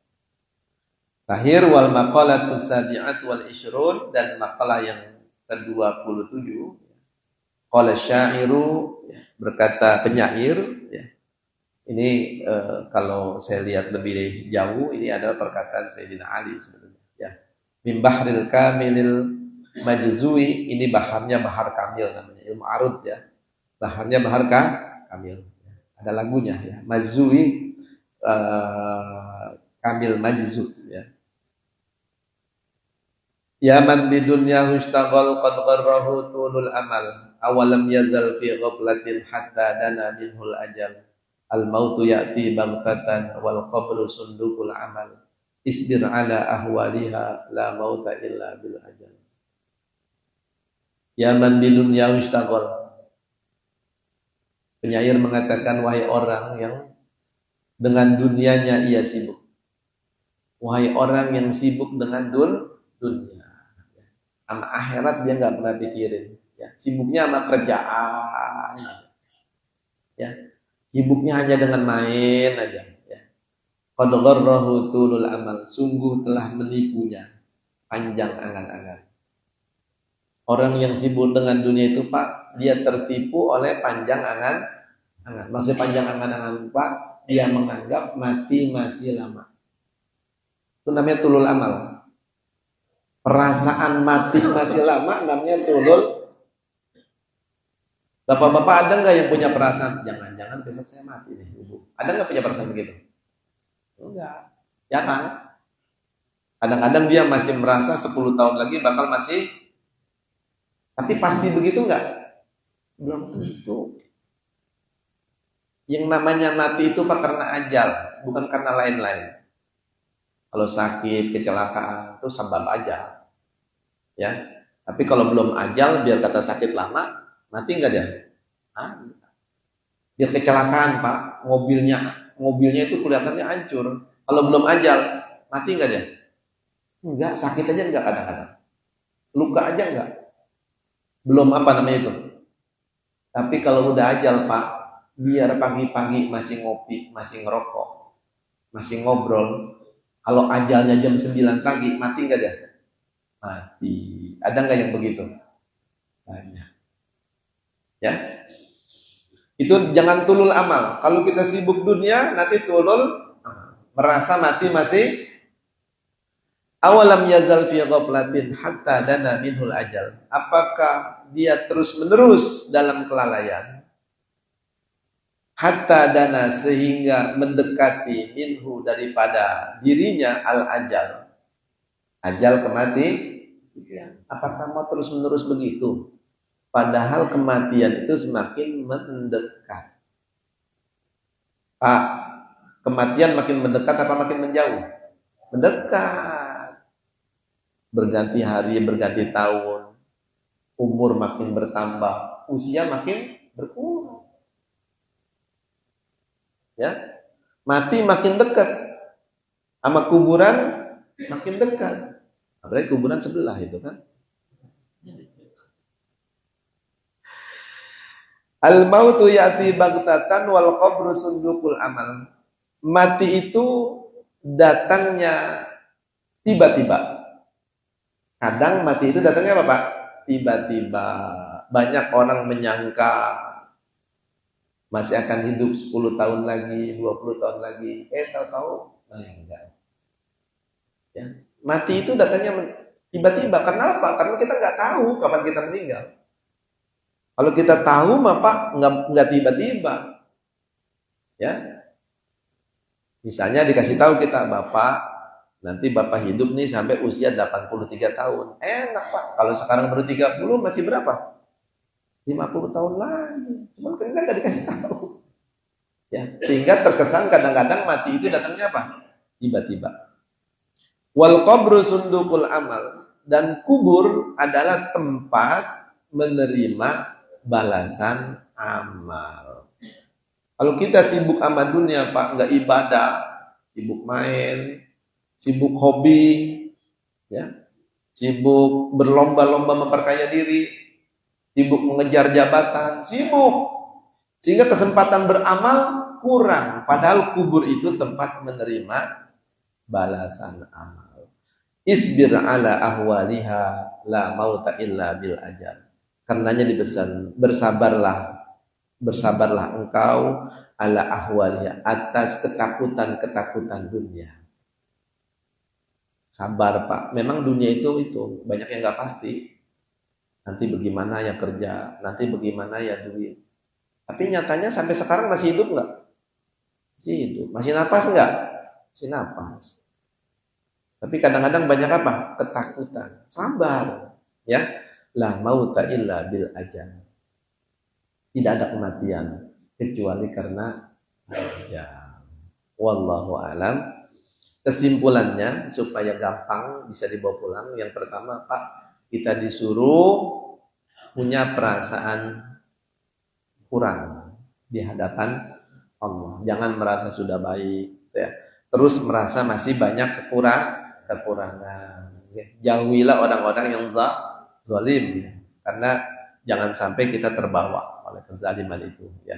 Terakhir, wal maqalatus sabi'at wal ishrun, dan makalah yang ke-27. Qala syairu, berkata penyair ya. Ini kalau saya lihat lebih jauh, ini adalah perkataan Sayyidina Ali sebenarnya. Ya. Min bahril kamilil majzui, ini baharnya bahar kamil namanya, ilmu arud ya. Baharnya bahar kamil. Ya. Ada lagunya ya. Majzui kamil majzu ya. Ya man bidunya hustaghal qad gharrahu tulul amal, awalam yazal fi ghaflatin hatta dana minhul ajal. Al-mautu ya'ti baghtatan wal qabru sundukul amal. Isbir ala ahwaliha la mauta illa bil ajal. Ya man bidunya hustaghal. Penyair mengatakan, wahai orang yang dengan dunianya ia sibuk. Wahai orang yang sibuk dengan dunia. Sama akhirat dia enggak pernah pikirin. Ya, sibuknya sama kerjaan. Ya. Sibuknya hanya dengan main aja. Ya. Qad gharrahu tulul amal, sungguh telah menipunya panjang angan-angan. Orang yang sibuk dengan dunia itu Pak, dia tertipu oleh panjang angan-angan. Maksudnya panjang angan-angan Pak, dia menganggap mati masih lama. Itu namanya tulul amal. Perasaan mati masih lama namanya tulul Bapak-bapak ada nggak yang punya perasaan, jangan-jangan besok saya mati nih, Ibu? Ada nggak punya perasaan begitu? Enggak, jarang. Kadang-kadang dia masih merasa 10 tahun lagi bakal masih, tapi pasti begitu nggak? Belum tentu. Yang namanya mati itu Pak karena ajal, bukan karena lain-lain. Kalau sakit, kecelakaan, itu sebab aja. Ya. Tapi kalau belum ajal, biar kata sakit lama, mati nggak dia? Ah, biar kecelakaan Pak, mobilnya itu kelihatannya hancur. Kalau belum ajal, mati nggak dia? Enggak, sakit aja enggak kadang-kadang. Luka aja enggak. Belum apa namanya itu. Tapi kalau udah ajal Pak, biar pagi-pagi masih ngopi, masih ngerokok, masih ngobrol. Kalau ajalnya jam 9 pagi, mati enggak dia? Mati. Ada enggak yang begitu? Banyak. Ya. Itu jangan tulul amal. Kalau kita sibuk dunia, nanti tulul amal. Merasa mati masih awalam yazal fi ghaflatin hatta dana minhul ajal. Apakah dia terus-menerus dalam kelalaian? Hatta dana sehingga mendekati minhu daripada dirinya al ajal. Ajal kematian. Apakah mau terus-menerus begitu? Padahal kematian itu semakin mendekat. Pak, kematian makin mendekat apa makin menjauh? Mendekat. Berganti hari, berganti tahun, umur makin bertambah, usia makin berkurang. Ya, mati makin dekat, sama kuburan makin dekat. Apalagi kuburan sebelah itu kan. Al mautu ya'ti baghtatan wal qabru sundukul amal. Mati itu datangnya tiba-tiba. Kadang mati itu datangnya apa Pak? Tiba-tiba. Banyak orang menyangka masih akan hidup 10 tahun lagi, 20 tahun lagi. Tahu-tahu meninggal. Ya. Mati itu datangnya tiba-tiba. Karena apa? Karena kita nggak tahu kapan kita meninggal. Kalau kita tahu, Pak, nggak tiba-tiba. Ya. Misalnya dikasih tahu kita, Bapak, nanti Bapak hidup nih sampai usia 83 tahun. Enak Pak, kalau sekarang baru 30 masih berapa? 50 tahun lagi. Cuma kita nggak dikasih tahu. Ya, sehingga terkesan kadang-kadang mati itu datangnya apa? Tiba-tiba. Wal qabru sundukul amal. Dan kubur adalah tempat menerima balasan amal. Kalau kita sibuk sama dunia Pak, nggak ibadah, sibuk main, sibuk hobi, ya, sibuk berlomba-lomba memperkaya diri, sibuk mengejar jabatan, sibuk, sehingga kesempatan beramal kurang. Padahal kubur itu tempat menerima balasan amal. Isbir ala ahwaliha la mauta illa bil ajal. Karenanya dipesan, bersabarlah engkau ala ahwaliha, atas ketakutan-ketakutan dunia. Sabar Pak, memang dunia itu banyak yang nggak pasti. Nanti bagaimana ya kerja, nanti bagaimana ya duit. Tapi nyatanya sampai sekarang masih hidup nggak? Masih hidup. Masih napas nggak? Masih napas. Tapi kadang-kadang banyak apa? Ketakutan. Sabar, ya. La mauta illa bil ajal. Tidak ada kematian kecuali karena ajal. Wallahu alam. Kesimpulannya supaya gampang bisa dibawa pulang. Yang pertama Pak, kita disuruh punya perasaan kurang di hadapan Allah. Jangan merasa sudah baik, ya. Terus merasa masih banyak kekurangan. Jauhilah orang-orang yang zalim, karena jangan sampai kita terbawa oleh kezaliman itu, ya,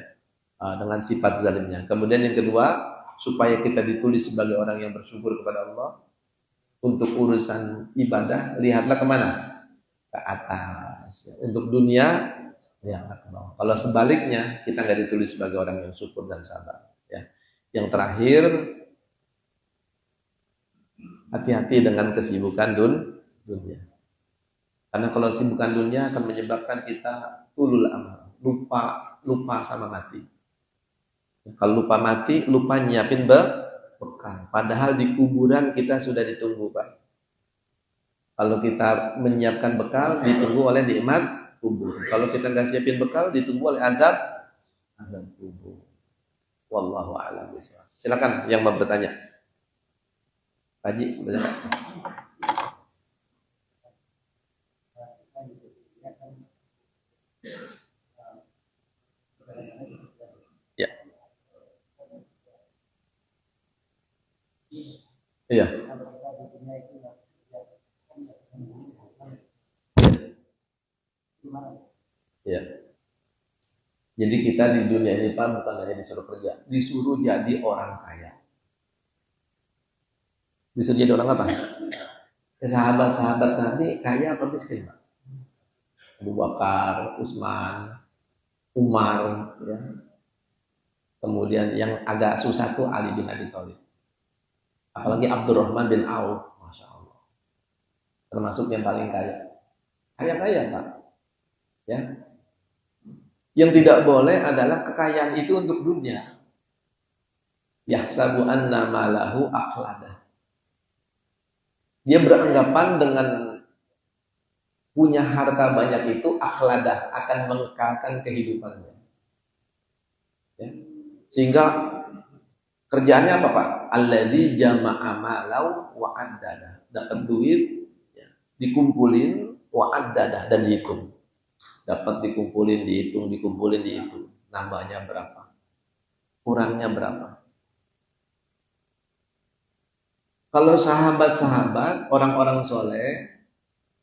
dengan sifat zalimnya. Kemudian yang kedua, supaya kita ditulis sebagai orang yang bersyukur kepada Allah, untuk urusan ibadah lihatlah kemana? Ke atas. Untuk dunia lihatlah ke bawah. Kalau sebaliknya kita nggak ditulis sebagai orang yang syukur dan sabar. Ya. Yang terakhir, hati-hati dengan kesibukan dunia. Karena kalau kesibukan dunia akan menyebabkan kita tulul amal. lupa sama mati. Kalau lupa mati, lupa nyiapin bekal. Padahal di kuburan kita sudah ditunggu, Pak. Kalau kita menyiapkan bekal, ditunggu oleh nikmat kubur. Kalau kita nggak siapin bekal, ditunggu oleh azab kubur. Wallahu a'lam bishawab. Silakan yang mau bertanya. Pak Haji, bertanya. Ya. Iya. Ya. Jadi kita di dunia ini Pak bukan hanya disuruh kerja, disuruh jadi orang kaya. Disuruh jadi orang apa? Ya, sahabat-sahabat Nabi kaya apa miskin Pak? Abu Bakar, Utsman, Umar, ya. Kemudian yang agak susah tuh Ali bin Abi Thalib. Apalagi Abdurrahman bin Auf, Masya Allah. Termasuk yang paling kaya. Kaya Pak. Ya. Yang tidak boleh adalah kekayaan itu untuk dunia. Yahsabu anna malahu akhlada. Dia beranggapan dengan punya harta banyak itu akhlada, akan mengekalkan kehidupannya. Ya. Sehingga kerjaannya apa Pak? Alladzi jama'a malau wa addada. Dapat duit, ya, dikumpulin wa addada dan dihitung. Dapat dikumpulin, dihitung, nambahnya berapa, kurangnya berapa. Kalau sahabat-sahabat, orang-orang soleh,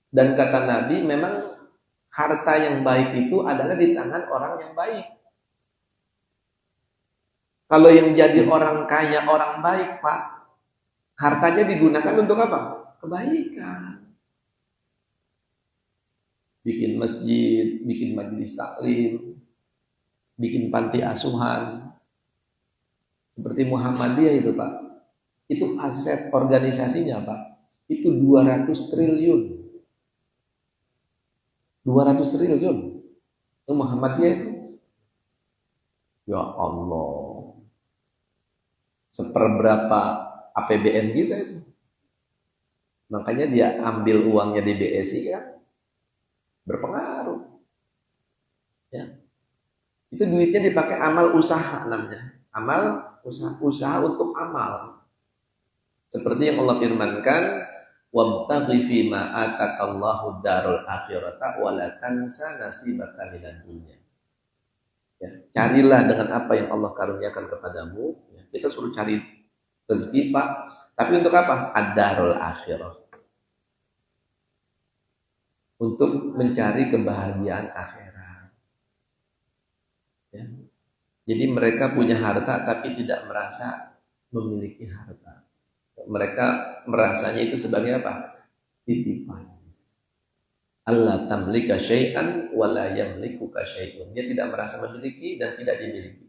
dan kata Nabi, memang harta yang baik itu adalah di tangan orang yang baik. Kalau yang jadi orang kaya, orang baik Pak, hartanya digunakan untuk apa? Kebaikan. Bikin masjid, bikin majelis taklim, bikin panti asuhan. Seperti Muhammadiyah itu Pak. Itu aset organisasinya Pak. Itu 200 triliun. 200 triliun. Itu Muhammadiyah itu. Ya Allah. Seperberapa APBN kita itu. Makanya dia ambil uangnya di BSI kan. Berpengaruh. Ya. Itu duitnya dipakai amal usaha namanya. Amal usaha untuk amal. Seperti yang Allah firmankan, wabtaghi fima atakallahu darul akhirata wa la tansa nasibaka minad dunya. Ya, carilah dengan apa yang Allah karuniakan kepadamu. Ya, kita suruh cari rezeki Pak, tapi untuk apa? Ad-darul akhirah. Untuk mencari kebahagiaan akhirat. Ya. Jadi mereka punya harta tapi tidak merasa memiliki harta. Mereka merasanya itu sebagai apa? Titipan. Allah tamlika syai'an wa la yamlikuka syai'un. Dia tidak merasa memiliki dan tidak dimiliki.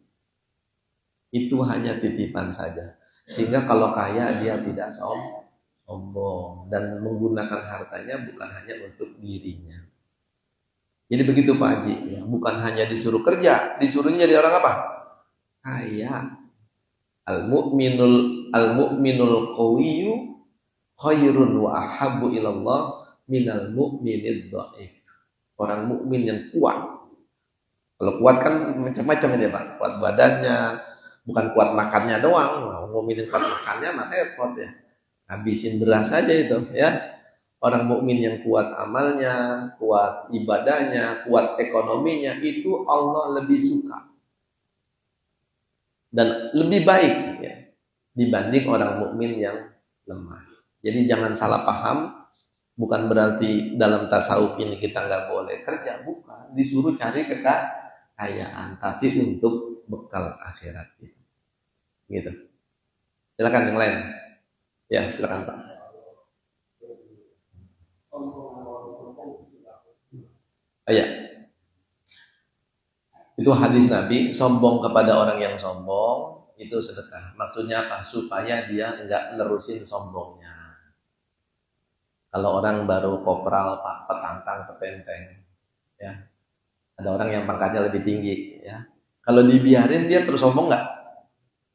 Itu hanya titipan saja. Sehingga kalau kaya dia tidak sombong dan menggunakan hartanya bukan hanya untuk dirinya. Jadi begitu Pak Haji, ya, bukan hanya disuruh kerja, disuruhnya jadi orang apa? Kaya. Al-mu'minul qawiyyu khairun wa ahabbu ilallah minal mu'minid dhaif. Orang mukmin yang kuat. Kalau kuat kan macam-macam ya Pak. Kuat badannya, bukan kuat makannya doang. Mukmin yang kuat makannya mah repot ya. Habisin beras saja itu ya. Orang mukmin yang kuat amalnya, kuat ibadahnya, kuat ekonominya, itu Allah lebih suka dan lebih baik ya, dibanding orang mukmin yang lemah. Jadi jangan salah paham, bukan berarti dalam tasawuf ini kita nggak boleh kerja, bukan. Disuruh cari kekayaan, tapi untuk bekal akhirat itu. Gitu. Silakan yang lain. Ya, silakan Pak. Ya. Itu hadis Nabi, sombong kepada orang yang sombong itu sedekah. Maksudnya apa? Supaya dia enggak nerusin sombongnya. Kalau orang baru kopral, Pak, petantang, petenteng, ya, Ada orang yang pangkatnya lebih tinggi, ya. Kalau dibiarin dia terus sombong nggak?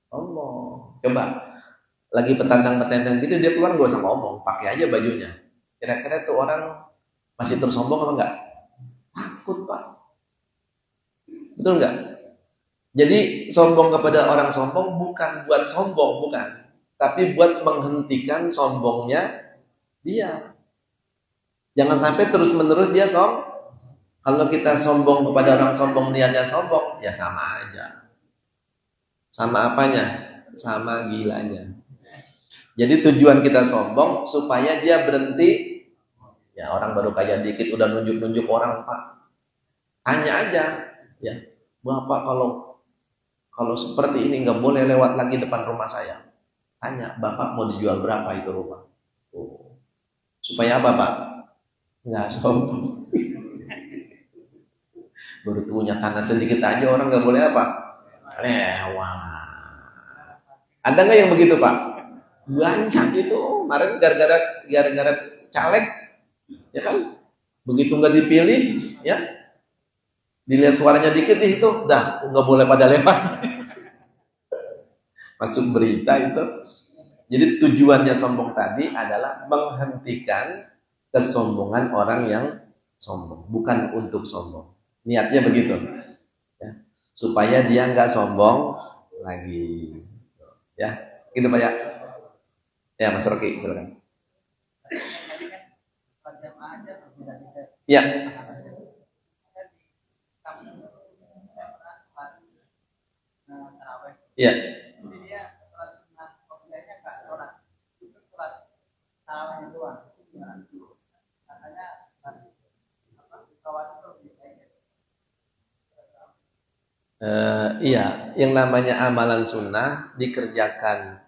Sombong. Coba lagi petantang-petenteng gitu dia keluar gak usah ngomong, pakai aja bajunya. Kira-kira tuh orang masih terus sombong apa enggak? Takut, Pak. Betul nggak? Jadi sombong kepada orang sombong bukan buat sombong, bukan. Tapi buat menghentikan sombongnya dia. Jangan sampai terus-menerus dia sombong. Kalau kita sombong kepada orang sombong, niatnya sombong, ya sama aja. Sama apanya? Sama gilanya. Jadi tujuan kita sombong supaya dia berhenti. Ya orang baru kaya dikit udah nunjuk-nunjuk orang, Pak. Tanya aja, ya. Bapak kalau seperti ini nggak boleh lewat lagi depan rumah saya. Tanya, Bapak mau dijual berapa itu rumah? Oh. Supaya apa, Pak? Nggak sombong. Baru punya tanah sedikit aja orang nggak boleh apa? Lewat. Ada nggak yang begitu, Pak? Banyak itu. Kemarin gara-gara caleg, ya kan? Begitu nggak dipilih, ya dilihat suaranya dikit itu, dah nggak boleh pada lewat. Masuk berita itu. Jadi tujuannya sombong tadi adalah menghentikan kesombongan orang yang sombong, bukan untuk sombong. Niatnya begitu, ya. Supaya dia nggak sombong lagi, ya. Gitu Pak ya. Ya Mas Roki, silakan. Ya. Ya. Iya, yang namanya amalan sunnah dikerjakan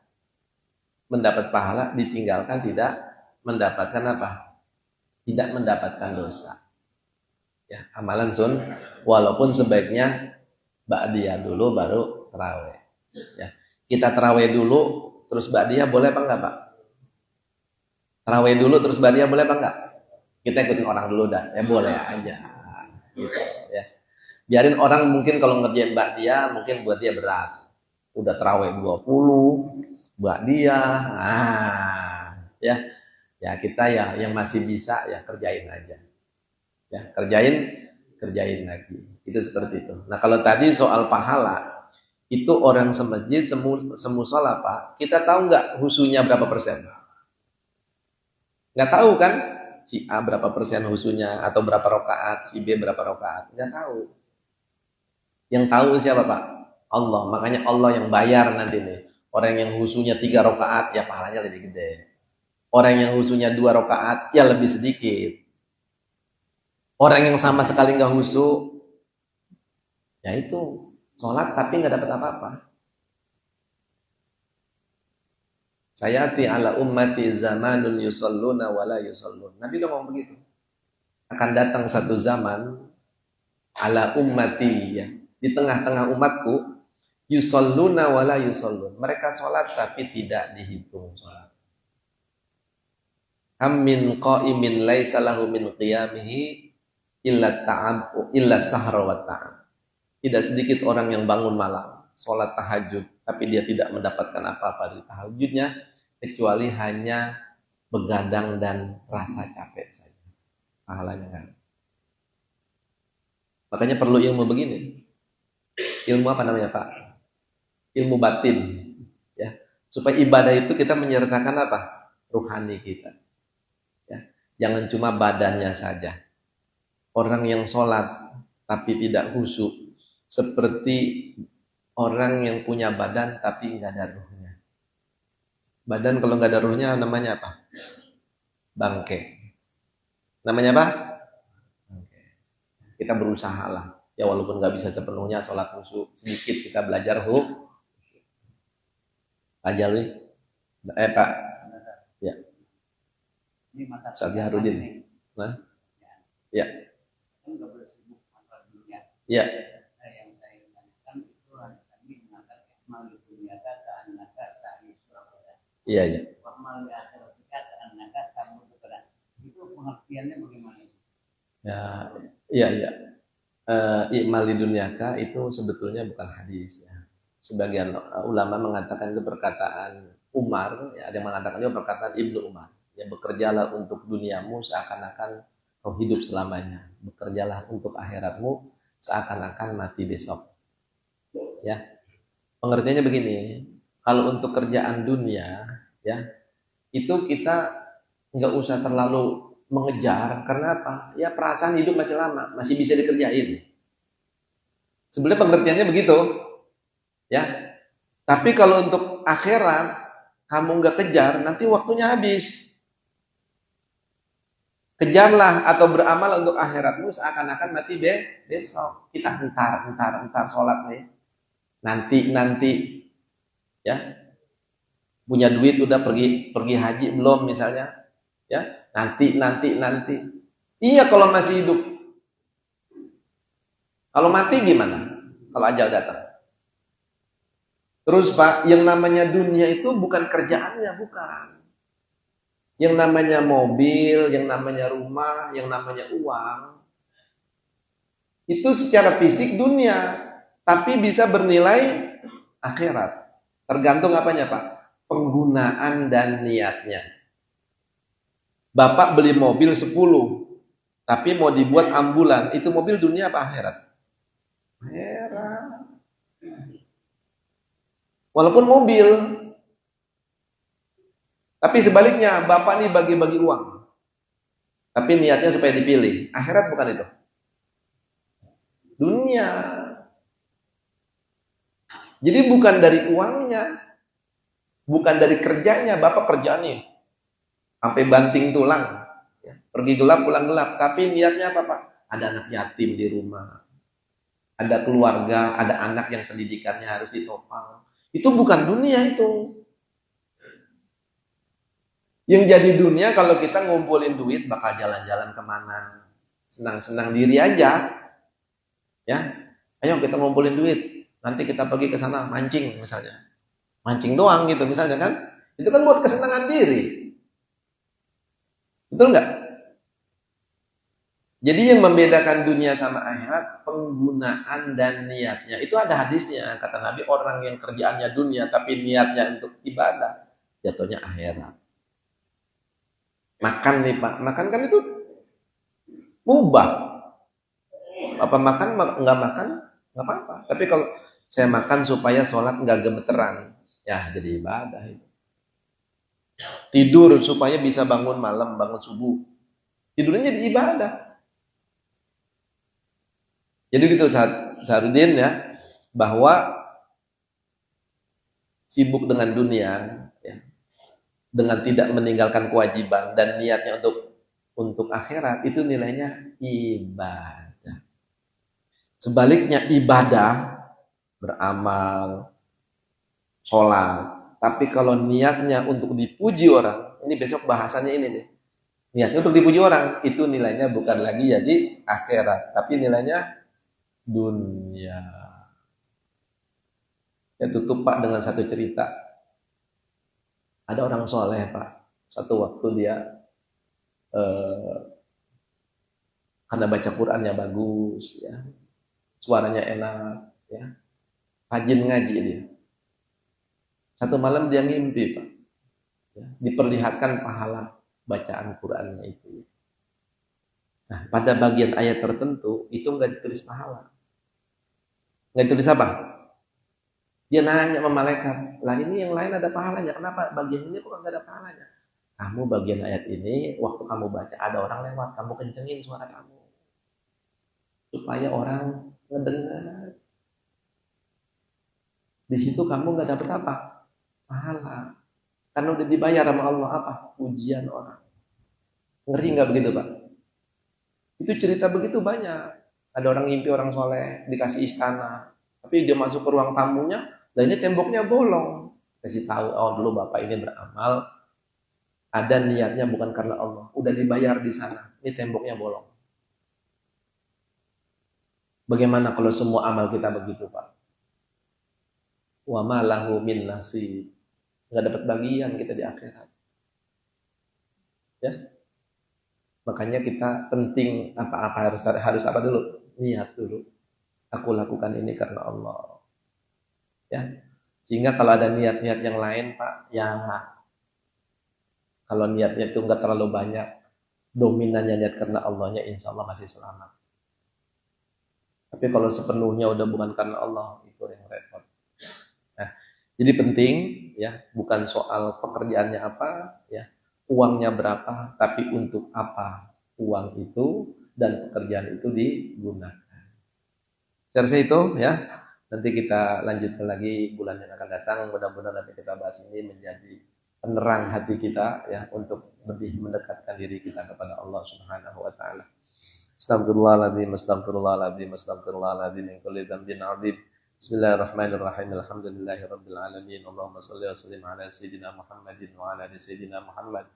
mendapat pahala, ditinggalkan tidak mendapatkan apa? Tidak mendapatkan dosa. Ya, amalan sunnah, walaupun sebaiknya ba'diyah dulu baru tarawih. Ya, kita tarawih dulu terus ba'diyah boleh apa enggak, Pak? Tarawih dulu terus ba'diyah boleh apa enggak? Kita ikutin orang dulu dah, ya boleh aja. Gitu, ya. Biarin orang mungkin kalau ngerjain ba'diyah mungkin buat dia berat. Udah tarawih 20, ba'diyah. Ya. Ya kita ya yang masih bisa ya kerjain aja. Ya, kerjain lagi. Itu seperti itu. Nah, kalau tadi soal pahala, itu orang semasjid semusola, Pak. Kita tahu nggak husunya berapa persen? Nggak tahu kan? Si A berapa persen husunya atau berapa rakaat, si B berapa rakaat? Nggak tahu. Yang tahu siapa, Pak? Allah. Makanya Allah yang bayar nanti nih. Orang yang husunya 3 rakaat ya pahalanya lebih gede. Orang yang husunya 2 rakaat ya lebih sedikit. Orang yang sama sekali nggak husu, ya itu sholat tapi nggak dapat apa-apa. Sayati ala ummati zamanun yusalluna wala yusallun. Nabi udah ngomong begitu. Akan datang satu zaman ala ummati, ya, di tengah-tengah umatku, yusalluna wala yusallun. Mereka sholat tapi tidak dihitung sholat. Kam min qa'imin laisa lahu min qiyamihi illa ta'am illa sahra wa ta'am. Tidak sedikit orang yang bangun malam, sholat tahajud, tapi dia tidak mendapatkan apa-apa dari tahajudnya, kecuali hanya begadang dan rasa capek saja. Pahalanya kan. Makanya perlu ilmu begini. Ilmu apa namanya, Pak? Ilmu batin. Ya. Supaya ibadah itu kita menyertakan apa? Ruhani kita. Ya. Jangan cuma badannya saja. Orang yang sholat tapi tidak khusyuk, seperti orang yang punya badan tapi nggak ada ruhnya. Badan kalau nggak ada ruhnya namanya apa? Bangke. Namanya apa? Bangke. Kita berusaha lah. Ya walaupun nggak bisa sepenuhnya sholat khusyuk, sedikit kita belajar ajar nih. Pak. Ya. Ustaz Harudin. Nah. Ya. Ya. Iya, iya. Itu pengertiannya bagaimana? Ya, iya, iya. i'mal di dunyaka itu sebetulnya bukan hadis ya. Sebagian ulama mengatakan itu perkataan Umar, ya, ada yang mengatakan itu perkataan Ibnu Umar. Ya, bekerjalah untuk duniamu seakan-akan kau hidup selamanya. Bekerjalah untuk akhiratmu seakan-akan mati besok. Ya, pengertiannya begini. Kalau untuk kerjaan dunia, ya, itu kita nggak usah terlalu mengejar. Karena apa? Ya perasaan hidup masih lama, masih bisa dikerjain. Sebenarnya pengertiannya begitu, ya. Tapi kalau untuk akhirat, kamu nggak kejar, nanti waktunya habis. Kejarlah atau beramal untuk akhiratmu seakan-akan mati besok. Kita entar sholat nih. Nanti, ya. Punya duit udah pergi haji belum misalnya, ya. Nanti. Iya kalau masih hidup. Kalau mati gimana? Kalau ajal datang. Terus Pak, yang namanya dunia itu bukan kerjaannya, bukan. Yang namanya mobil, yang namanya rumah, yang namanya uang, itu secara fisik dunia, tapi bisa bernilai akhirat. Tergantung apanya Pak? Penggunaan dan niatnya. Bapak beli mobil 10, tapi mau dibuat ambulan, itu mobil dunia apa akhirat? Akhirat. Walaupun mobil, tapi sebaliknya, Bapak nih bagi-bagi uang. Tapi niatnya supaya dipilih. Akhirat bukan itu. Dunia. Jadi bukan dari uangnya. Bukan dari kerjanya. Bapak kerja nih. Sampai banting tulang. Pergi gelap, pulang gelap. Tapi niatnya apa Pak? Ada anak yatim di rumah. Ada keluarga, ada anak yang pendidikannya harus ditopang. Itu bukan dunia itu. Yang jadi dunia kalau kita ngumpulin duit bakal jalan-jalan kemana, senang-senang diri aja, ya. Ayo kita ngumpulin duit, nanti kita pergi ke sana mancing misalnya, mancing doang gitu misalnya kan, itu kan buat kesenangan diri, betul nggak? Jadi yang membedakan dunia sama akhirat penggunaan dan niatnya. Itu ada hadisnya, kata Nabi, orang yang kerjaannya dunia tapi niatnya untuk ibadah, jatuhnya akhirat. Makan nih Pak, makan kan itu mubah. Apa makan nggak makan nggak apa-apa. Tapi kalau saya makan supaya sholat nggak gemeteran, ya jadi ibadah itu. Tidur supaya bisa bangun malam, bangun subuh, tidurnya jadi ibadah. Jadi gitu Sahrudin ya, bahwa sibuk dengan dunia, ya, dengan tidak meninggalkan kewajiban dan niatnya untuk akhirat itu nilainya ibadah. Sebaliknya ibadah, beramal, sholat, tapi kalau niatnya untuk dipuji orang, ini besok bahasannya ini nih, niatnya untuk dipuji orang, itu nilainya bukan lagi jadi akhirat, tapi nilainya dunia. Saya tutup Pak dengan satu cerita. Ada orang soleh Pak, satu waktu dia karena baca Qurannya bagus, ya, suaranya enak, ya, rajin ngaji dia. Satu malam dia ngimpi Pak, ya, diperlihatkan pahala bacaan Qurannya itu. Nah, pada bagian ayat tertentu itu nggak ditulis pahala, nggak ditulis apa? Dia nanya sama malaikat, lah ini yang lain ada pahalanya, kenapa bagian ini kok nggak ada pahalanya? Kamu bagian ayat ini, waktu kamu baca ada orang lewat, kamu kencengin suara kamu, supaya orang ngedengar. Di situ kamu nggak dapat apa? Pahala. Karena udah dibayar sama Allah apa? Pujian orang. Ngeri nggak begitu Pak? Itu cerita begitu banyak. Ada orang ngimpi orang soleh, dikasih istana, tapi dia masuk ke ruang tamunya, dan ini temboknya bolong. Kasih tahu, oh dulu bapak ini beramal, ada niatnya bukan karena Allah, udah dibayar di sana, ini temboknya bolong. Bagaimana kalau semua amal kita begitu Pak? Wa ma lahu min nasib. Nggak dapat bagian kita di akhirat. Ya. Makanya kita penting apa-apa harus apa dulu? niat dulu. Aku lakukan ini karena Allah. Ya. Sehingga kalau ada niat-niat yang lain, Pak, ya kalau niatnya itu enggak terlalu banyak, dominannya niat karena Allahnya, insya Allah masih selamat. Tapi kalau sepenuhnya udah bukan karena Allah, itu yang repot. Nah, jadi penting ya, bukan soal pekerjaannya apa, ya, uangnya berapa, tapi untuk apa uang itu dan pekerjaan itu digunakan. Saya rasa itu ya. Nanti kita lanjutkan lagi bulan yang akan datang. Mudah-mudahan nanti kita bahas ini menjadi penerang hati kita ya, untuk lebih mendekatkan diri kita kepada Allah Subhanahu wa taala. Astagfirullahaladzim, astagfirullahaladzim, astagfirullahaladzim min kulli dzambin 'adzim. Bismillahirrahmanirrahim. Alhamdulillahirabbil alamin. Allahumma shalli wa sallim ala sayyidina Muhammadin wa ala ali sayyidina Muhammad.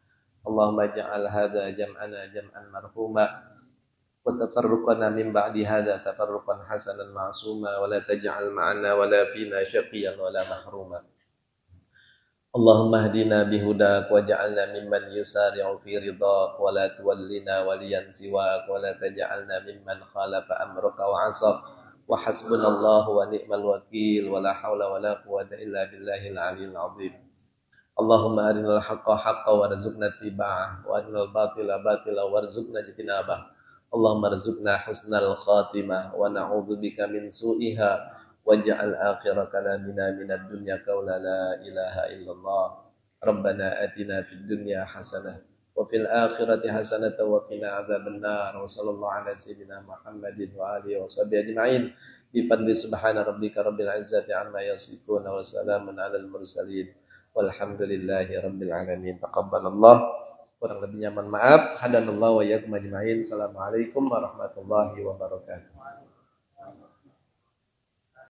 Allahumma ij'al hadza jam'ana jam'an marhuma wa tafarruqana min ba'di hadza tafarruqan hasanan ma'suma wa la taj'al ma'ana wa la fina syaqiyan wa la mahruma. Allahumma hdina bihudak waj'alna mimman yusari'u fi ridhak wa la tuwallina waliyan siwak wa la taj'alna mimman khalafa amraka wa 'asaq wa hasbunallahu wa ni'mal wakil wa la haula wa la quwwata illa billahil 'aliyyil 'azim. Allahumma arinal haqqa haqqan warzuqna ittiba'ah wa arinal batila batila warzuqna ijtinabah. Allahumma arzuqna husnal khatimah wa na'udzubika min su'iha. Waj'al akhira kalamina minad dunya qaula la ilaha illallah. Rabbana atina fid dunya hasanah wa fil akhirati hasanah wa qina adzabannar. Wa sallallahu ala sayyidina Muhammadin wa alihi wa sahbihi ajma'in. Bi fadli subhana rabbika rabbil izzati amma yasifun wa salamun alal mursalin. Walhamdulillahi rabbil alamin. Taqabbalallah. Kurang lebihnya mohon maaf. Hadanallahu wa iyyakum ajma'in. Assalamualaikum warahmatullahi wabarakatuh.